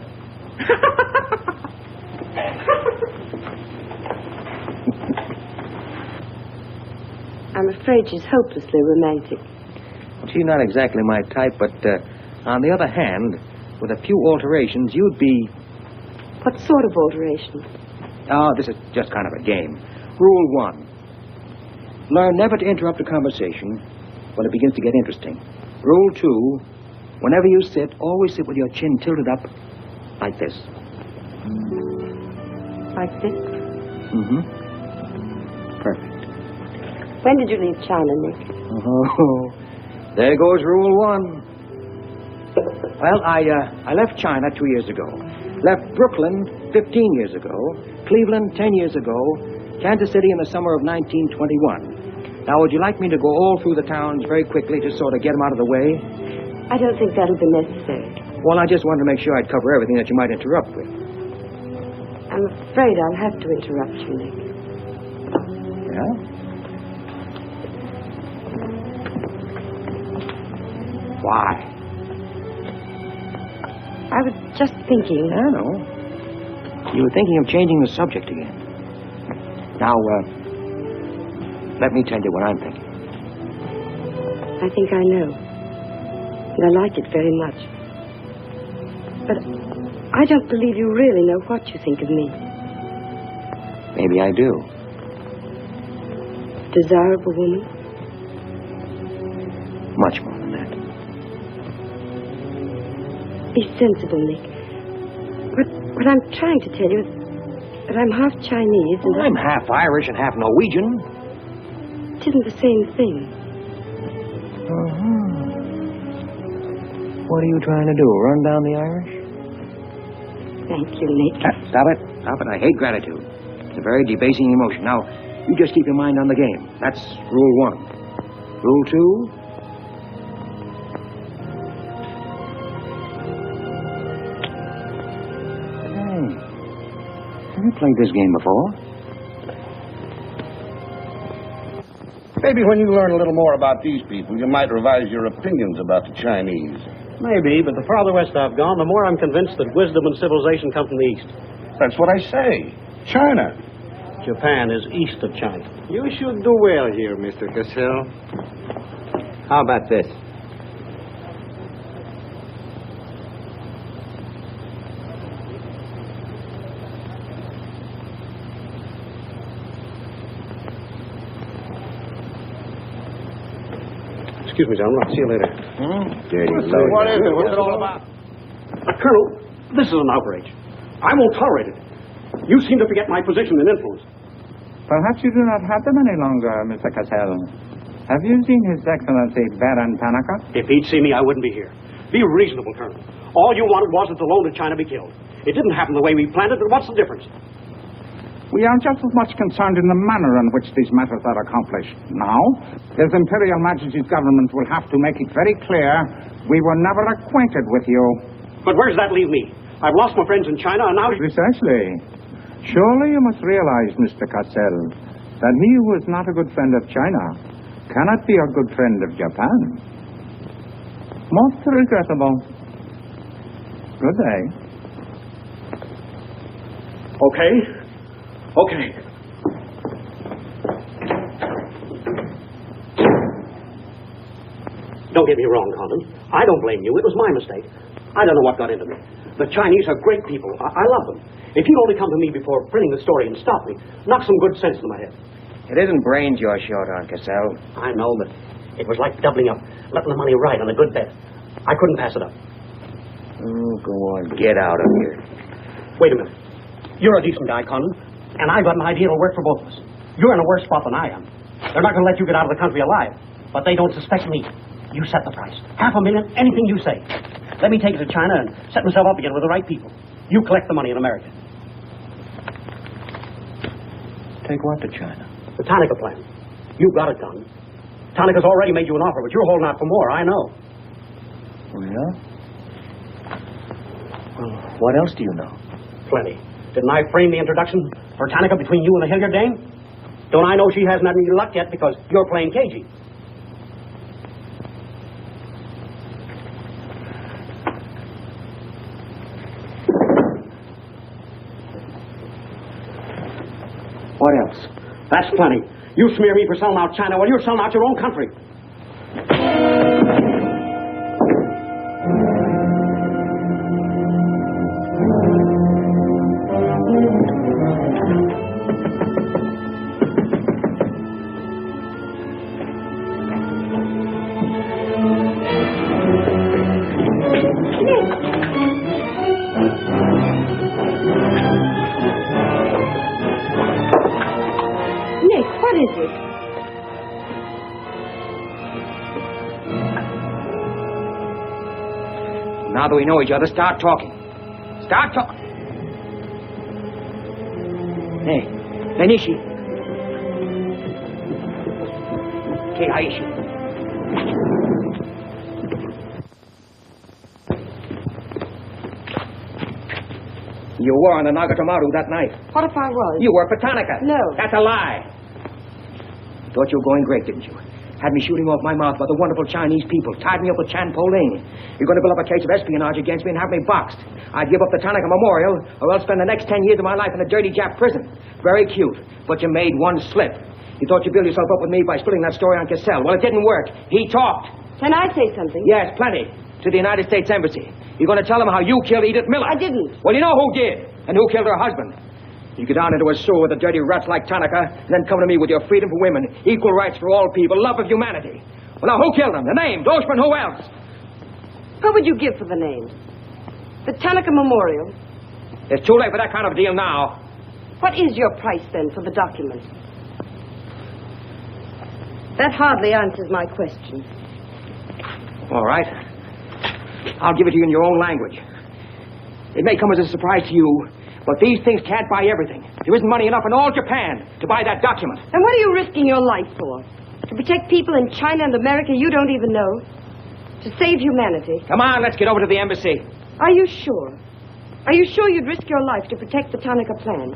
I'm afraid she's hopelessly romantic. Well, she's not exactly my type, but on the other hand, with a few alterations, you'd be... What sort of alterations? Oh, this is just kind of a game. Rule 1. Learn never to interrupt a conversation when it begins to get interesting. Rule 2. Whenever you sit, always sit with your chin tilted up like this. Like this? Mm-hmm. Perfect. When did you leave China, Nick? Oh, there goes Rule 1. Well, I left China 2 years ago. Left Brooklyn 15 years ago. Cleveland 10 years ago. Kansas City in the summer of 1921. Now, would you like me to go all through the towns very quickly, just sort of get them out of the way? I don't think that'll be necessary. Well, I just wanted to make sure I'd cover everything that you might interrupt with. I'm afraid I'll have to interrupt you, Nick. Yeah? Why? I was just thinking. I know. You were thinking of changing the subject again. Now, let me tell you what I'm thinking. I think I know. And I like it very much. But I don't believe you really know what you think of me. Maybe I do. Desirable woman? Much more than that. Be sensible, Nick. What I'm trying to tell you is that I'm half Chinese and I'm half Irish and half Norwegian. It isn't the same thing. Uh-huh. What are you trying to do? Run down the Irish? Thank you, Nick. Stop it. Stop it. I hate gratitude. It's a very debasing emotion. Now, you just keep your mind on the game. That's rule 1. Rule 2? Have you played this game before? Maybe when you learn a little more about these people, you might revise your opinions about the Chinese. Maybe, but the farther west I've gone, the more I'm convinced that wisdom and civilization come from the east. That's what I say. China. Japan is east of China. You should do well here, Mr. Cassell. How about this? Excuse me, gentlemen. I'll see you later. Dirty What is it? What's it all about? Colonel, this is an outrage. I won't tolerate it. You seem to forget my position and influence. Perhaps you do not have them any longer, Mr. Cassell. Have you seen His Excellency Baron Tanaka? If he'd see me, I wouldn't be here. Be reasonable, Colonel. All you wanted was that the loan to China be killed. It didn't happen the way we planned it, but what's the difference? We are just as much concerned in the manner in which these matters are accomplished. Now, His Imperial Majesty's government will have to make it very clear we were never acquainted with you. But where does that leave me? I've lost my friends in China, and now... Precisely. Surely you must realize, Mr. Cassell, that he who is not a good friend of China cannot be a good friend of Japan. Most regrettable. Good day. Okay. Okay. Don't get me wrong, Condon. I don't blame you. It was my mistake. I don't know what got into me. The Chinese are great people. I love them. If you'd only come to me before printing the story and stop me, knock some good sense into my head. It isn't brains you're short on, Cassell. I know, but it was like doubling up, letting the money ride on a good bet. I couldn't pass it up. Oh, go on. Get out of here. Wait a minute. You're a decent guy, Condon, and I've got an idea that'll work for both of us. You're in a worse spot than I am. They're not going to let you get out of the country alive, but they don't suspect me. You set the price. $500,000, anything you say. Let me take it to China and set myself up again with the right people. You collect the money in America. Take what to China? The Tanaka plan. You've got it, Condon. Tanaka's already made you an offer, but you're holding out for more, I know. Oh, yeah? Well, what else do you know? Plenty. Didn't I frame the introduction for Tanaka between you and the Hilliard dame? Don't I know she hasn't had any luck yet because you're playing cagey? What else? That's plenty. You smear me for selling out China while you're selling out your own country. Now that we know each other, start talking. Start talking. Hey, Benishi. Keihashi. You were on the Nagatomaru that night. What if I was? You worked for Tanaka. No. That's a lie. Thought you were going great, didn't you? Had me shooting off my mouth about the wonderful Chinese people. Tied me up with Chan Po-ling. You're going to build up a case of espionage against me and have me boxed. I'd give up the Tanaka Memorial, or else spend the next 10 years of my life in a dirty Jap prison. Very cute, but you made one slip. You thought you'd build yourself up with me by splitting that story on Cassell. Well, it didn't work. He talked. Can I say something? Yes, plenty. To the United States Embassy. You're going to tell them how you killed Edith Miller. I didn't. Well, you know who did, and who killed her husband. You get down into a sewer with the dirty rats like Tanaka, and then come to me with your freedom for women, equal rights for all people, love of humanity. Well, now, who killed them? The names, Oshman, who else? What would you give for the names? The Tanaka Memorial. It's too late for that kind of deal now. What is your price, then, for the document? That hardly answers my question. All right. I'll give it to you in your own language. It may come as a surprise to you, but these things can't buy everything. There isn't money enough in all Japan to buy that document. And what are you risking your life for? To protect people in China and America you don't even know? To save humanity? Come on, let's get over to the embassy. Are you sure? Are you sure you'd risk your life to protect the Tanaka plan?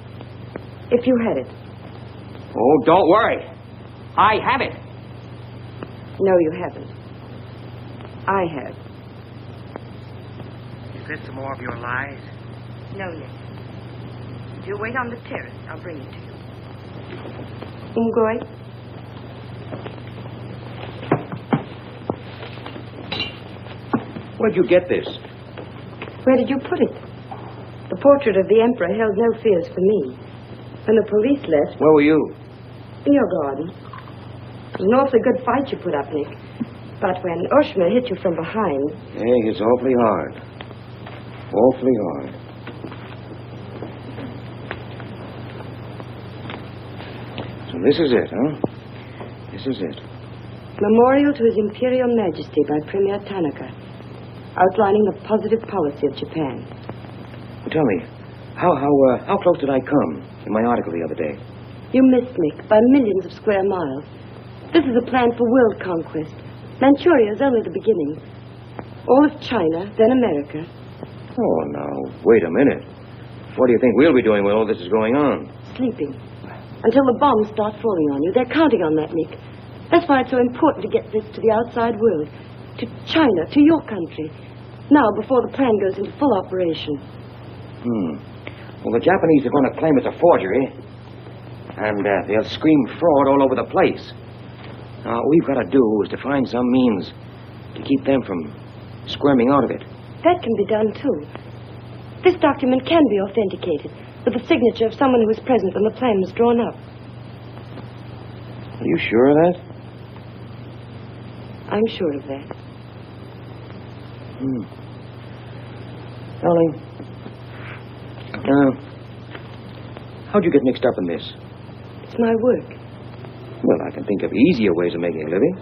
If you had it? Oh, don't worry. I have it. No, you haven't. I have. Is this some more of your lies? No, Nick. You wait on the terrace. I'll bring it to you. Umgoy? Where'd you get this? Where did you put it? The portrait of the Emperor held no fears for me. When the police left... Where were you? In your garden. It was an awfully good fight you put up, Nick. But when Oshma hit you from behind... Hey, it's awfully hard. Awfully hard. So this is it, huh? This is it. Memorial to His Imperial Majesty by Premier Tanaka, outlining the positive policy of Japan. Tell me, how close did I come in my article the other day? You missed, Nick, by millions of square miles. This is a plan for world conquest. Manchuria is only the beginning. All of China, then America. Oh, now, wait a minute. What do you think we'll be doing when all this is going on? Sleeping. Until the bombs start falling on you. They're counting on that, Nick. That's why it's so important to get this to the outside world. To China, to your country. Now, before the plan goes into full operation. Well, the Japanese are going to claim it's a forgery. And they'll scream fraud all over the place. Now, all we've got to do is to find some means to keep them from squirming out of it. That can be done, too. This document can be authenticated with the signature of someone who was present when the plan was drawn up. Are you sure of that? I'm sure of that. Darling, how'd you get mixed up in this? It's my work. Well, I can think of easier ways of making a living.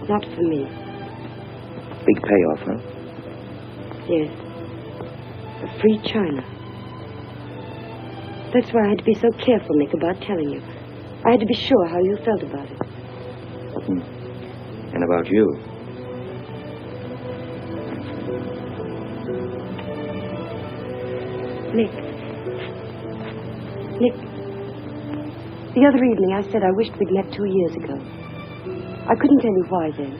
Not for me. Big payoff, huh? Yes. A free China. That's why I had to be so careful, Nick, about telling you. I had to be sure how you felt about it. And about you. Nick, the other evening I said I wished we'd met 2 years ago. I couldn't tell you why then.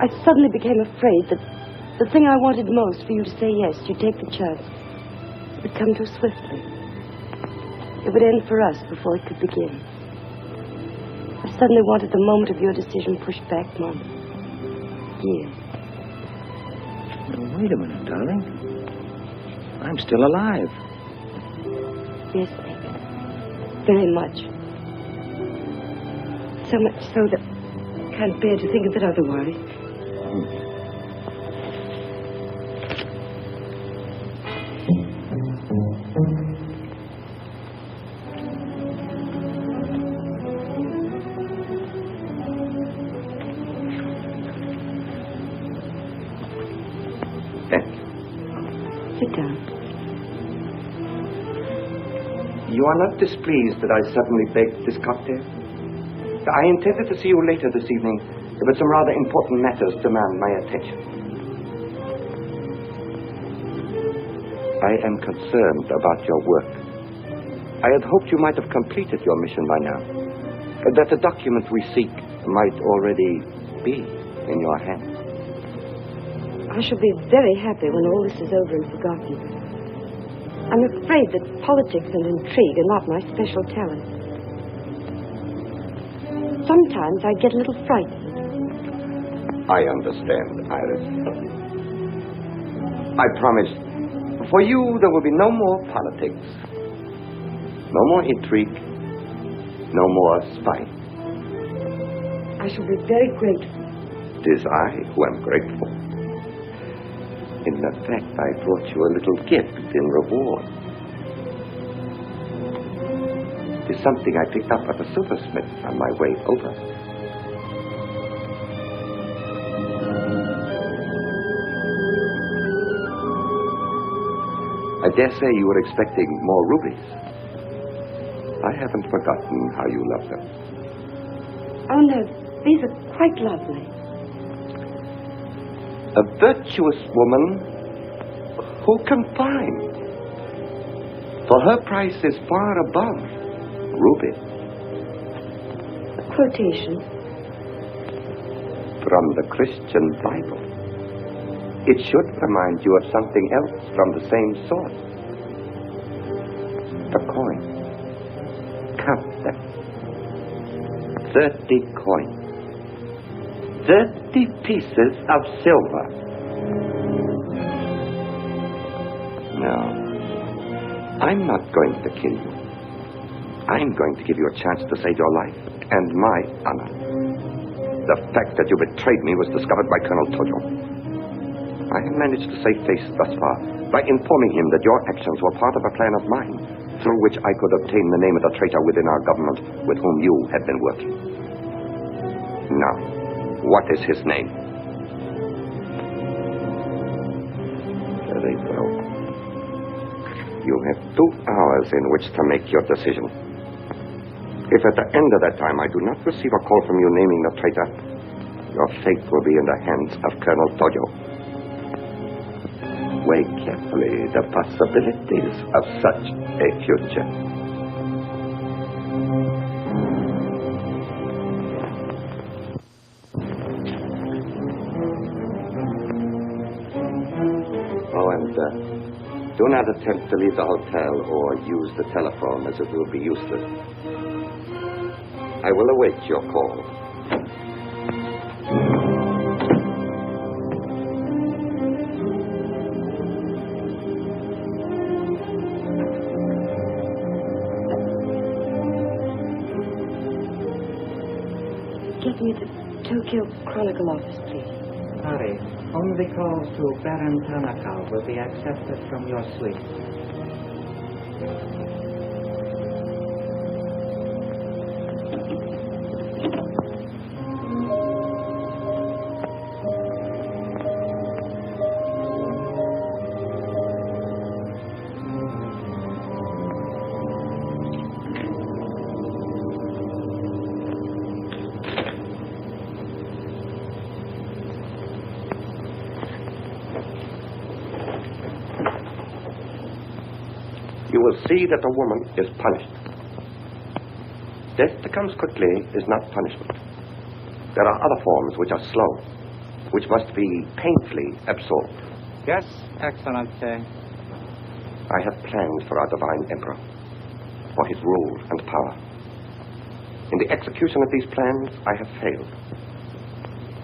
I suddenly became afraid that the thing I wanted most for you to say yes, you'd take the chance, would come too swiftly. It would end for us before it could begin. I suddenly wanted the moment of your decision pushed back months, years. Now, wait a minute, darling. I'm still alive. Yes, Nick. Very much. So much so that I can't bear to think of it otherwise. Sit down. You are not displeased that I suddenly begged this cocktail? I intended to see you later this evening, but some rather important matters demand my attention. I am concerned about your work. I had hoped you might have completed your mission by now. that the document we seek might already be in your hands. I shall be very happy when all this is over and forgotten. I'm afraid that politics and intrigue are not my special talent. Sometimes I get a little frightened. I understand, Iris. I promise, for you there will be no more politics, no more intrigue, no more spying. I shall be very grateful. It is I who am grateful. In fact, I brought you a little gift in reward. It is something I picked up at the silversmith on my way over. I dare say you were expecting more rubies. I haven't forgotten how you love them. Oh, no, these are quite lovely. A virtuous woman who can find. For her price is far above rubies. Quotation. From the Christian Bible. It should remind you of something else from the same source. The coin. Count them. 30 coins. 30 pieces of silver. No. I'm not going to kill you. I'm going to give you a chance to save your life and my honor. The fact that you betrayed me was discovered by Colonel Tojo. I have managed to save face thus far by informing him that your actions were part of a plan of mine, through which I could obtain the name of the traitor within our government with whom you had been working. Now, what is his name? Very well. You have 2 hours in which to make your decision. If at the end of that time I do not receive a call from you naming the traitor, your fate will be in the hands of Colonel Tojo. Weigh carefully the possibilities of such a future. Oh, and do not attempt to leave the hotel or use the telephone, as it will be useless. I will await your call. Get me the Tokyo Chronicle office, please. Sorry, only calls to Baron Tanaka will be accepted from your suite. You will see that the woman is punished. Death that comes quickly is not punishment. There are other forms which are slow, which must be painfully absorbed. Yes, Excellency. I have plans for our divine emperor, for his rule and power. In the execution of these plans, I have failed.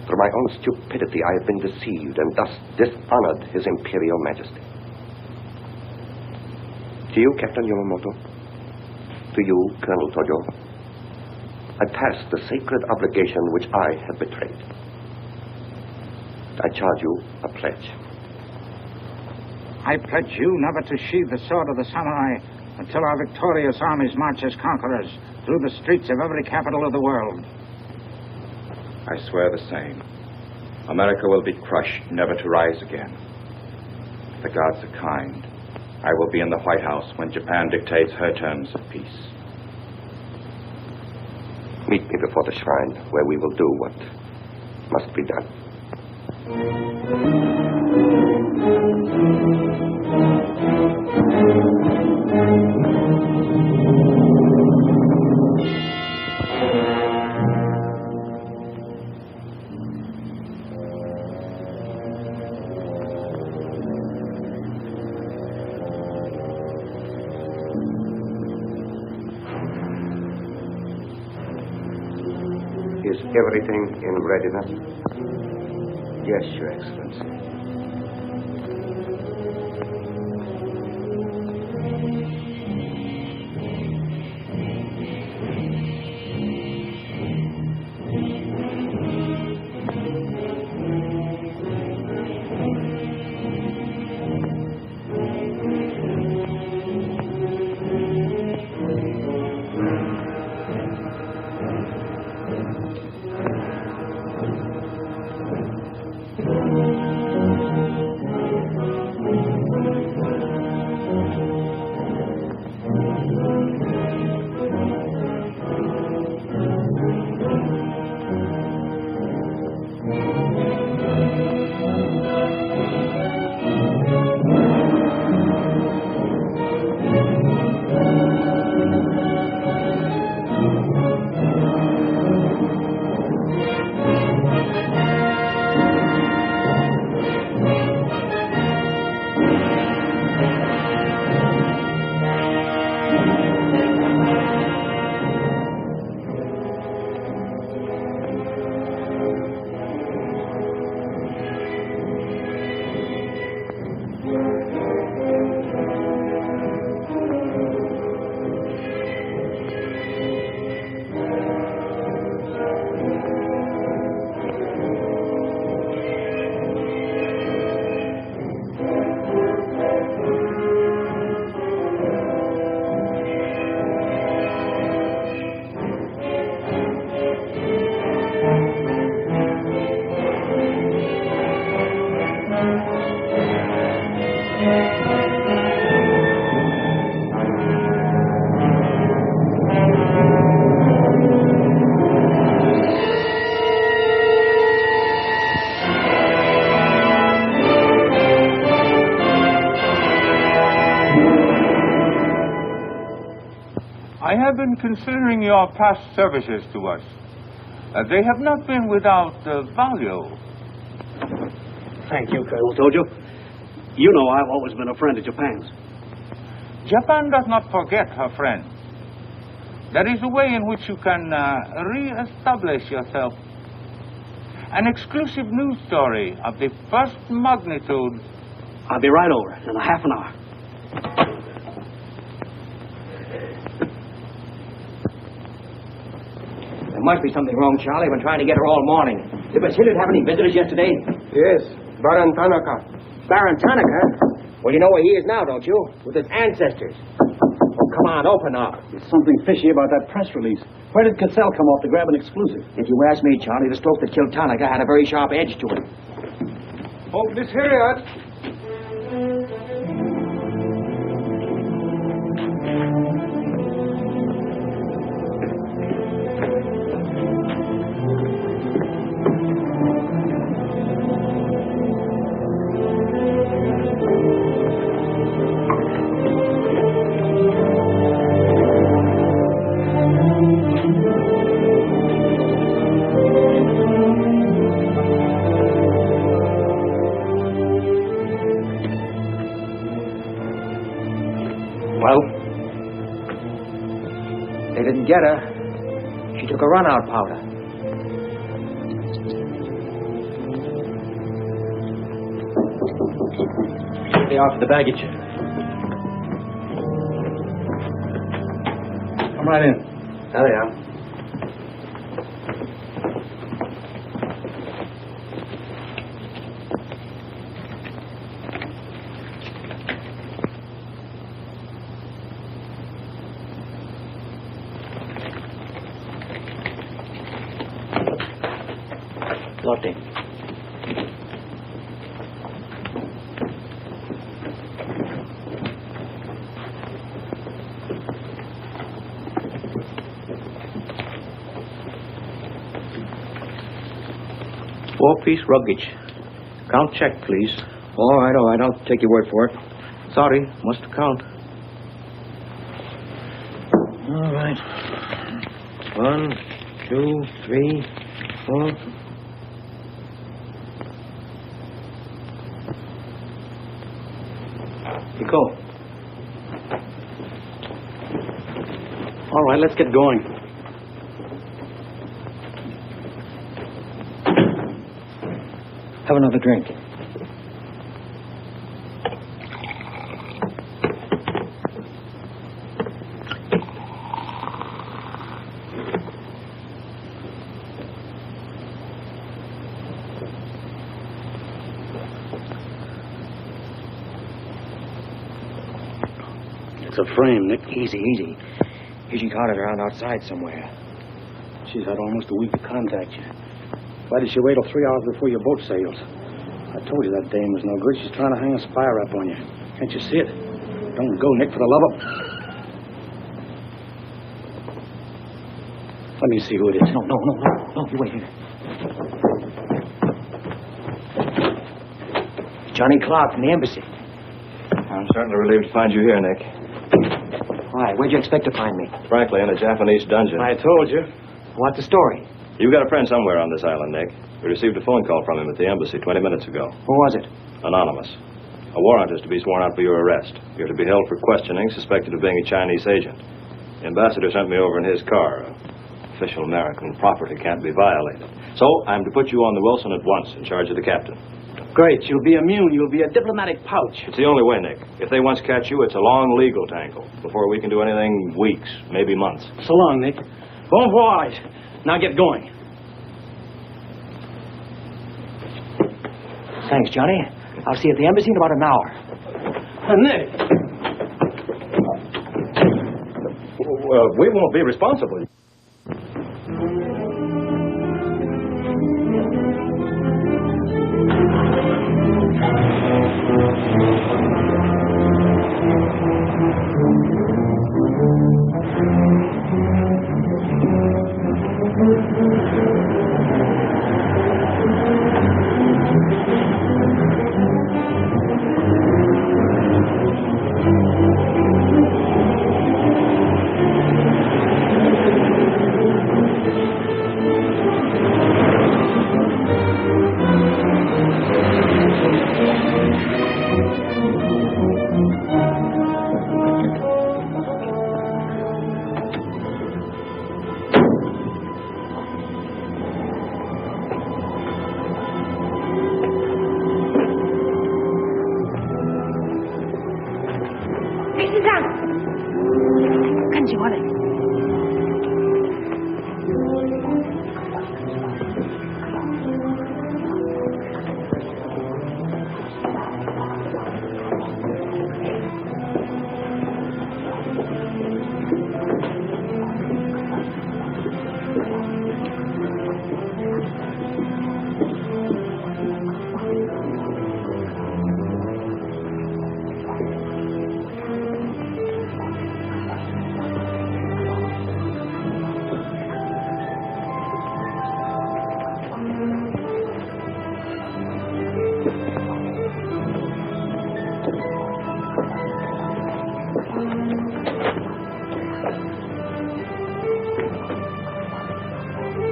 Through my own stupidity, I have been deceived and thus dishonored his imperial majesty. To you, Captain Yamamoto, to you, Colonel Tojo, I pass the sacred obligation which I have betrayed. I charge you a pledge. I pledge you never to sheathe the sword of the samurai until our victorious armies march as conquerors through the streets of every capital of the world. I swear the same. America will be crushed, never to rise again. If the gods are kind, I will be in the White House when Japan dictates her terms of peace. Meet me before the shrine, where we will do what must be done. Everything in readiness? Yes, Your Excellency. I have been considering your past services to us. They have not been without value. Thank you, Colonel Tojo. You know I've always been a friend of Japan's. Japan does not forget her friend. There is a way in which you can re-establish yourself. An exclusive news story of the first magnitude. I'll be right over in a half an hour. There must be something wrong, Charlie. I've been trying to get her all morning. Did Basilid have any visitors yesterday? Yes, Baron Tanaka. Baron Tanaka? Well, you know where he is now, don't you? With his ancestors. Oh, come on, open up. There's something fishy about that press release. Where did Cassell come off to grab an exclusive? If you ask me, Charlie, the stroke that killed Tanaka had a very sharp edge to it. Oh, Miss Hilliard. Get her. She took a run-out powder. They are for the baggage. Come right in. There they are. Lotte. Four-piece luggage. Count check, please. All right. I'll take your word for it. Sorry, must count. All right. 1, 2, 3, 4. You go. All right, let's get going. Have another drink. It's a frame, Nick. Easy. Ishikata's around outside somewhere. She's had almost a week to contact you. Why did she wait till 3 hours before your boat sails? I told you that dame was no good. She's trying to hang a spy up on you. Can't you see it? Don't go, Nick, for the love of... Let me see who it is. No, you wait here. Johnny Clark from the embassy. I'm certainly relieved to find you here, Nick. Why? Where'd you expect to find me? Frankly, in a Japanese dungeon. I told you. What's the story? You've got a friend somewhere on this island, Nick. We received a phone call from him at the embassy 20 minutes ago. Who was it? Anonymous. A warrant is to be sworn out for your arrest. You're to be held for questioning, suspected of being a Chinese agent. The ambassador sent me over in his car. Official American property can't be violated. So I'm to put you on the Wilson at once in charge of the captain. Great. You'll be immune. You'll be a diplomatic pouch. It's the only way, Nick. If they once catch you, it's a long legal tangle. Before we can do anything, weeks, maybe months. So long, Nick. Bon voyage. Now get going. Thanks, Johnny. I'll see you at the embassy in about an hour. Nick! We won't be responsible.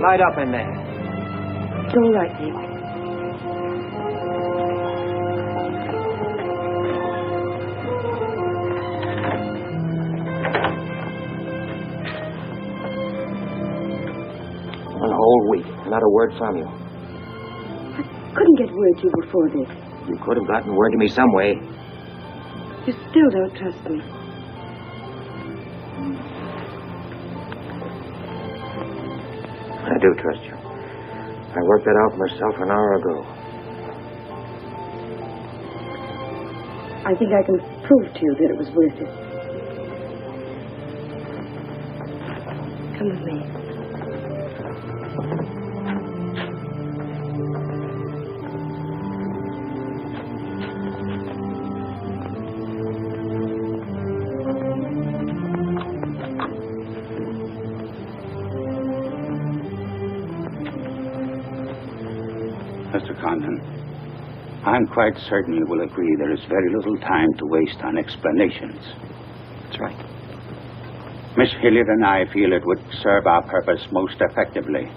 Light up in there. It's all right, Nick. One whole week. Not a word from you. I couldn't get word to you before this. You could have gotten word to me some way. You still don't trust me. I do trust you. I worked that out for myself an hour ago. I think I can prove to you that it was worth it. Come with me. Mr. Condon, I'm quite certain you will agree there is very little time to waste on explanations. That's right. Miss Hilliard and I feel it would serve our purpose most effectively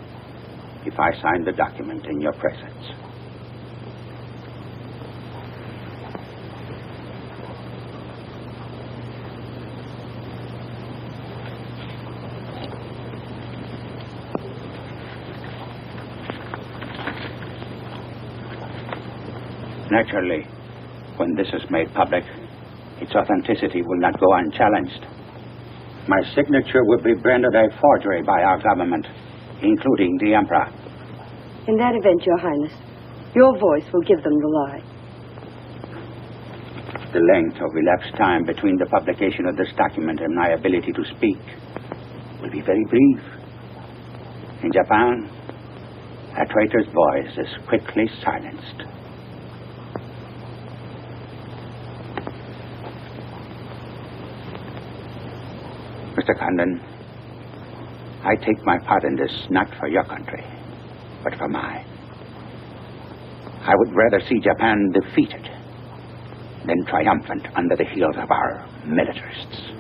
if I signed the document in your presence. Naturally, when this is made public, its authenticity will not go unchallenged. My signature will be branded a forgery by our government, including the Emperor. In that event, Your Highness, your voice will give them the lie. The length of elapsed time between the publication of this document and my ability to speak will be very brief. In Japan, a traitor's voice is quickly silenced. Mr. Condon, I take my part in this not for your country, but for mine. I would rather see Japan defeated than triumphant under the heels of our militarists.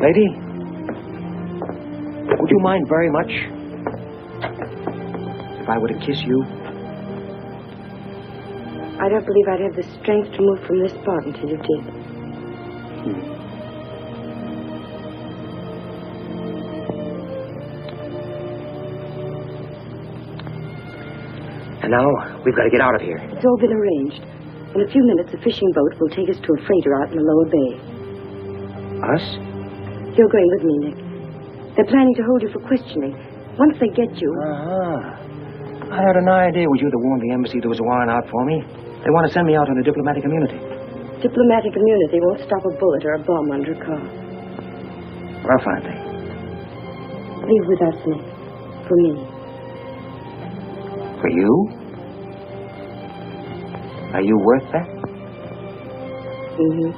Lady, would you mind very much if I were to kiss you? I don't believe I'd have the strength to move from this spot until you did. And now, we've got to get out of here. It's all been arranged. In a few minutes, a fishing boat will take us to a freighter out in the lower bay. Us? You're going with me, Nick. They're planning to hold you for questioning. Once they get you... I had an idea it was you that warned the embassy there was a warrant out for me. They want to send me out on a diplomatic immunity. Diplomatic immunity won't stop a bullet or a bomb under a car. Rough, aren't they? Leave with us, Nick. For me. For you? Are you worth that? Mm-hmm.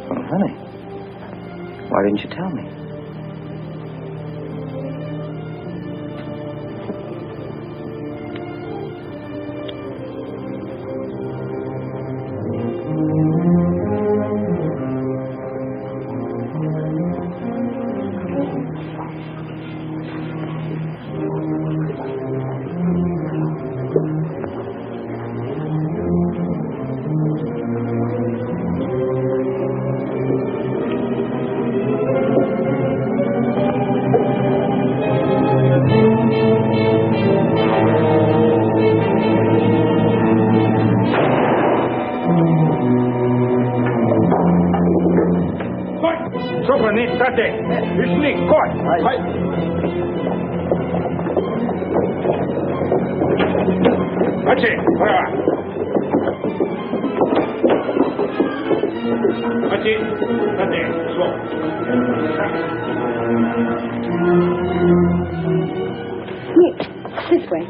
Well, honey, why didn't you tell me? This way.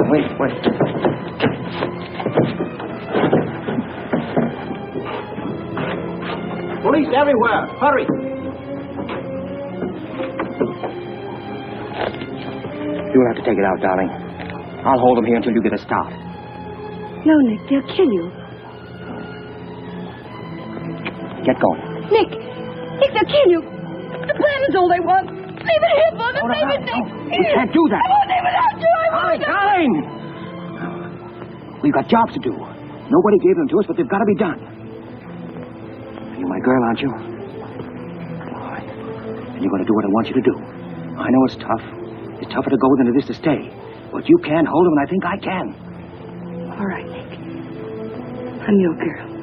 Wait. Police everywhere. Hurry. You'll have to take it out, darling. I'll hold them here until you get a stop. No, Nick, they'll kill you. Get going. Nick, they'll kill you. The plan is all they want. Leave it here, Mother. Leave it, Nick. We can't do that. I won't leave without you. I won't. Darling! We've got jobs to do. Nobody gave them to us, but they've got to be done. You're my girl, aren't you? All right. And you're going to do what I want you to do. I know it's tough. It's tougher to go than it is to stay. But you can hold them, and I think I can. All right, Nick. I'm your girl.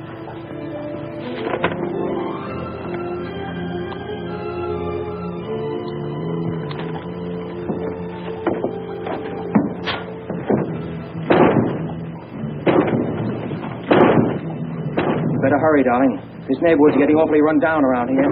Better hurry, darling. This neighborhood's getting awfully run down around here.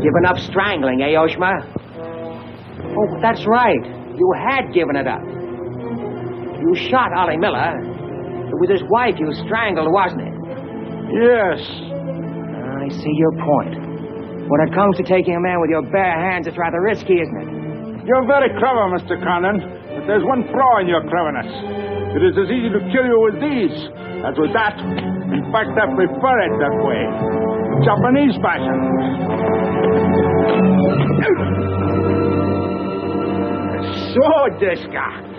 Given up strangling, eh, Oshma? Oh, that's right. You had given it up. You shot Ollie Miller. It was his wife you strangled, wasn't it? Yes. I see your point. When it comes to taking a man with your bare hands, it's rather risky, isn't it? You're very clever, Mr. Condon, but there's one flaw in your cleverness. It is as easy to kill you with these as with that. In fact, I prefer it that way. Japanese fashion. So, Deska.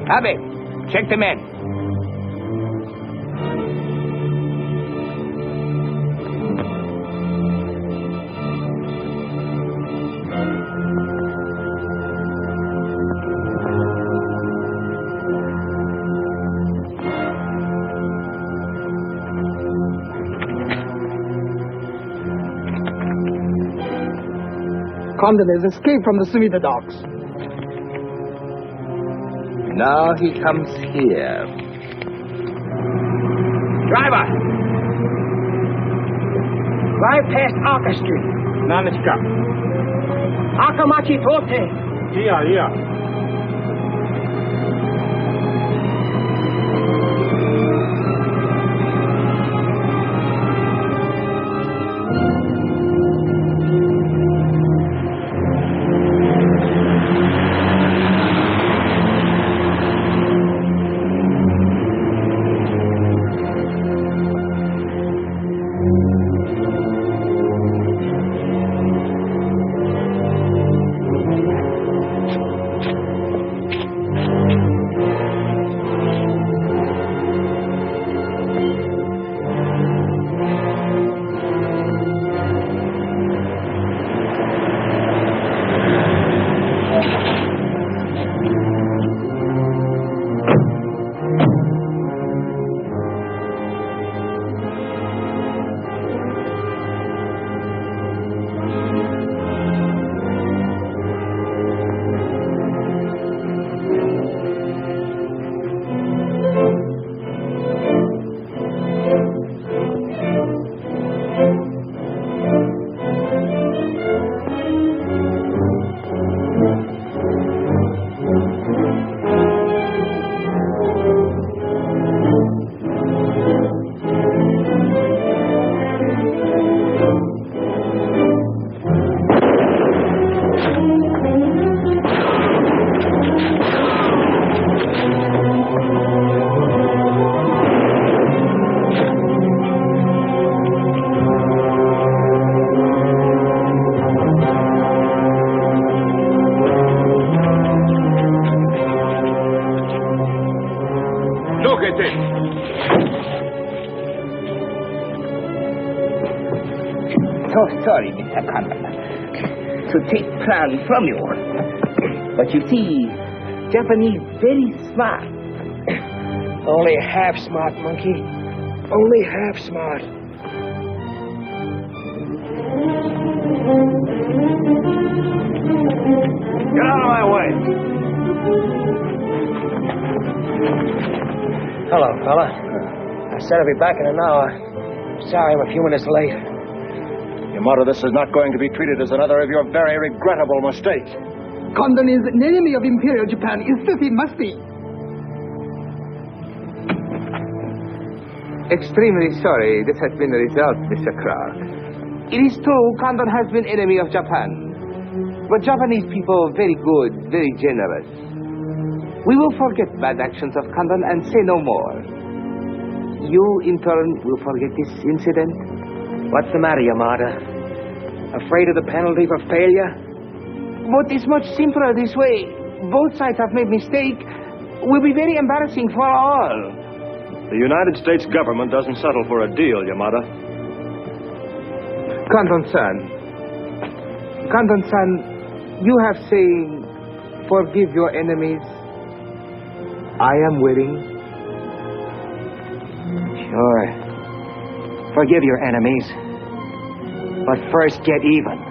Abe, check the men. Condon has escaped from the Sumida docks. Now he comes here. Driver! Drive past Arca Street. Namaskar. Akamachi Forte. Yeah. So sorry, Mr. Condon, to take plan from you. But you see, Japanese very smart. Only half smart, monkey. Only half smart. Get out of my way. Hello, fella. I said I'd be back in an hour. Sorry I'm a few minutes late. Yamato, this is not going to be treated as another of your very regrettable mistakes. Condon is an enemy of Imperial Japan. Insist it must be. Extremely sorry this has been the result, Mr. Clark. It is true Condon has been enemy of Japan. But Japanese people very good, very generous. We will forget bad actions of Condon and say no more. You, in turn, will forget this incident. What's the matter, Yamada? Afraid of the penalty for failure? But it's much simpler this way. Both sides have made mistake. Will be very embarrassing for all. The United States government doesn't settle for a deal, Yamada. Condon-san, you have saying, forgive your enemies. I am willing. Sure. Forgive your enemies. But first get even.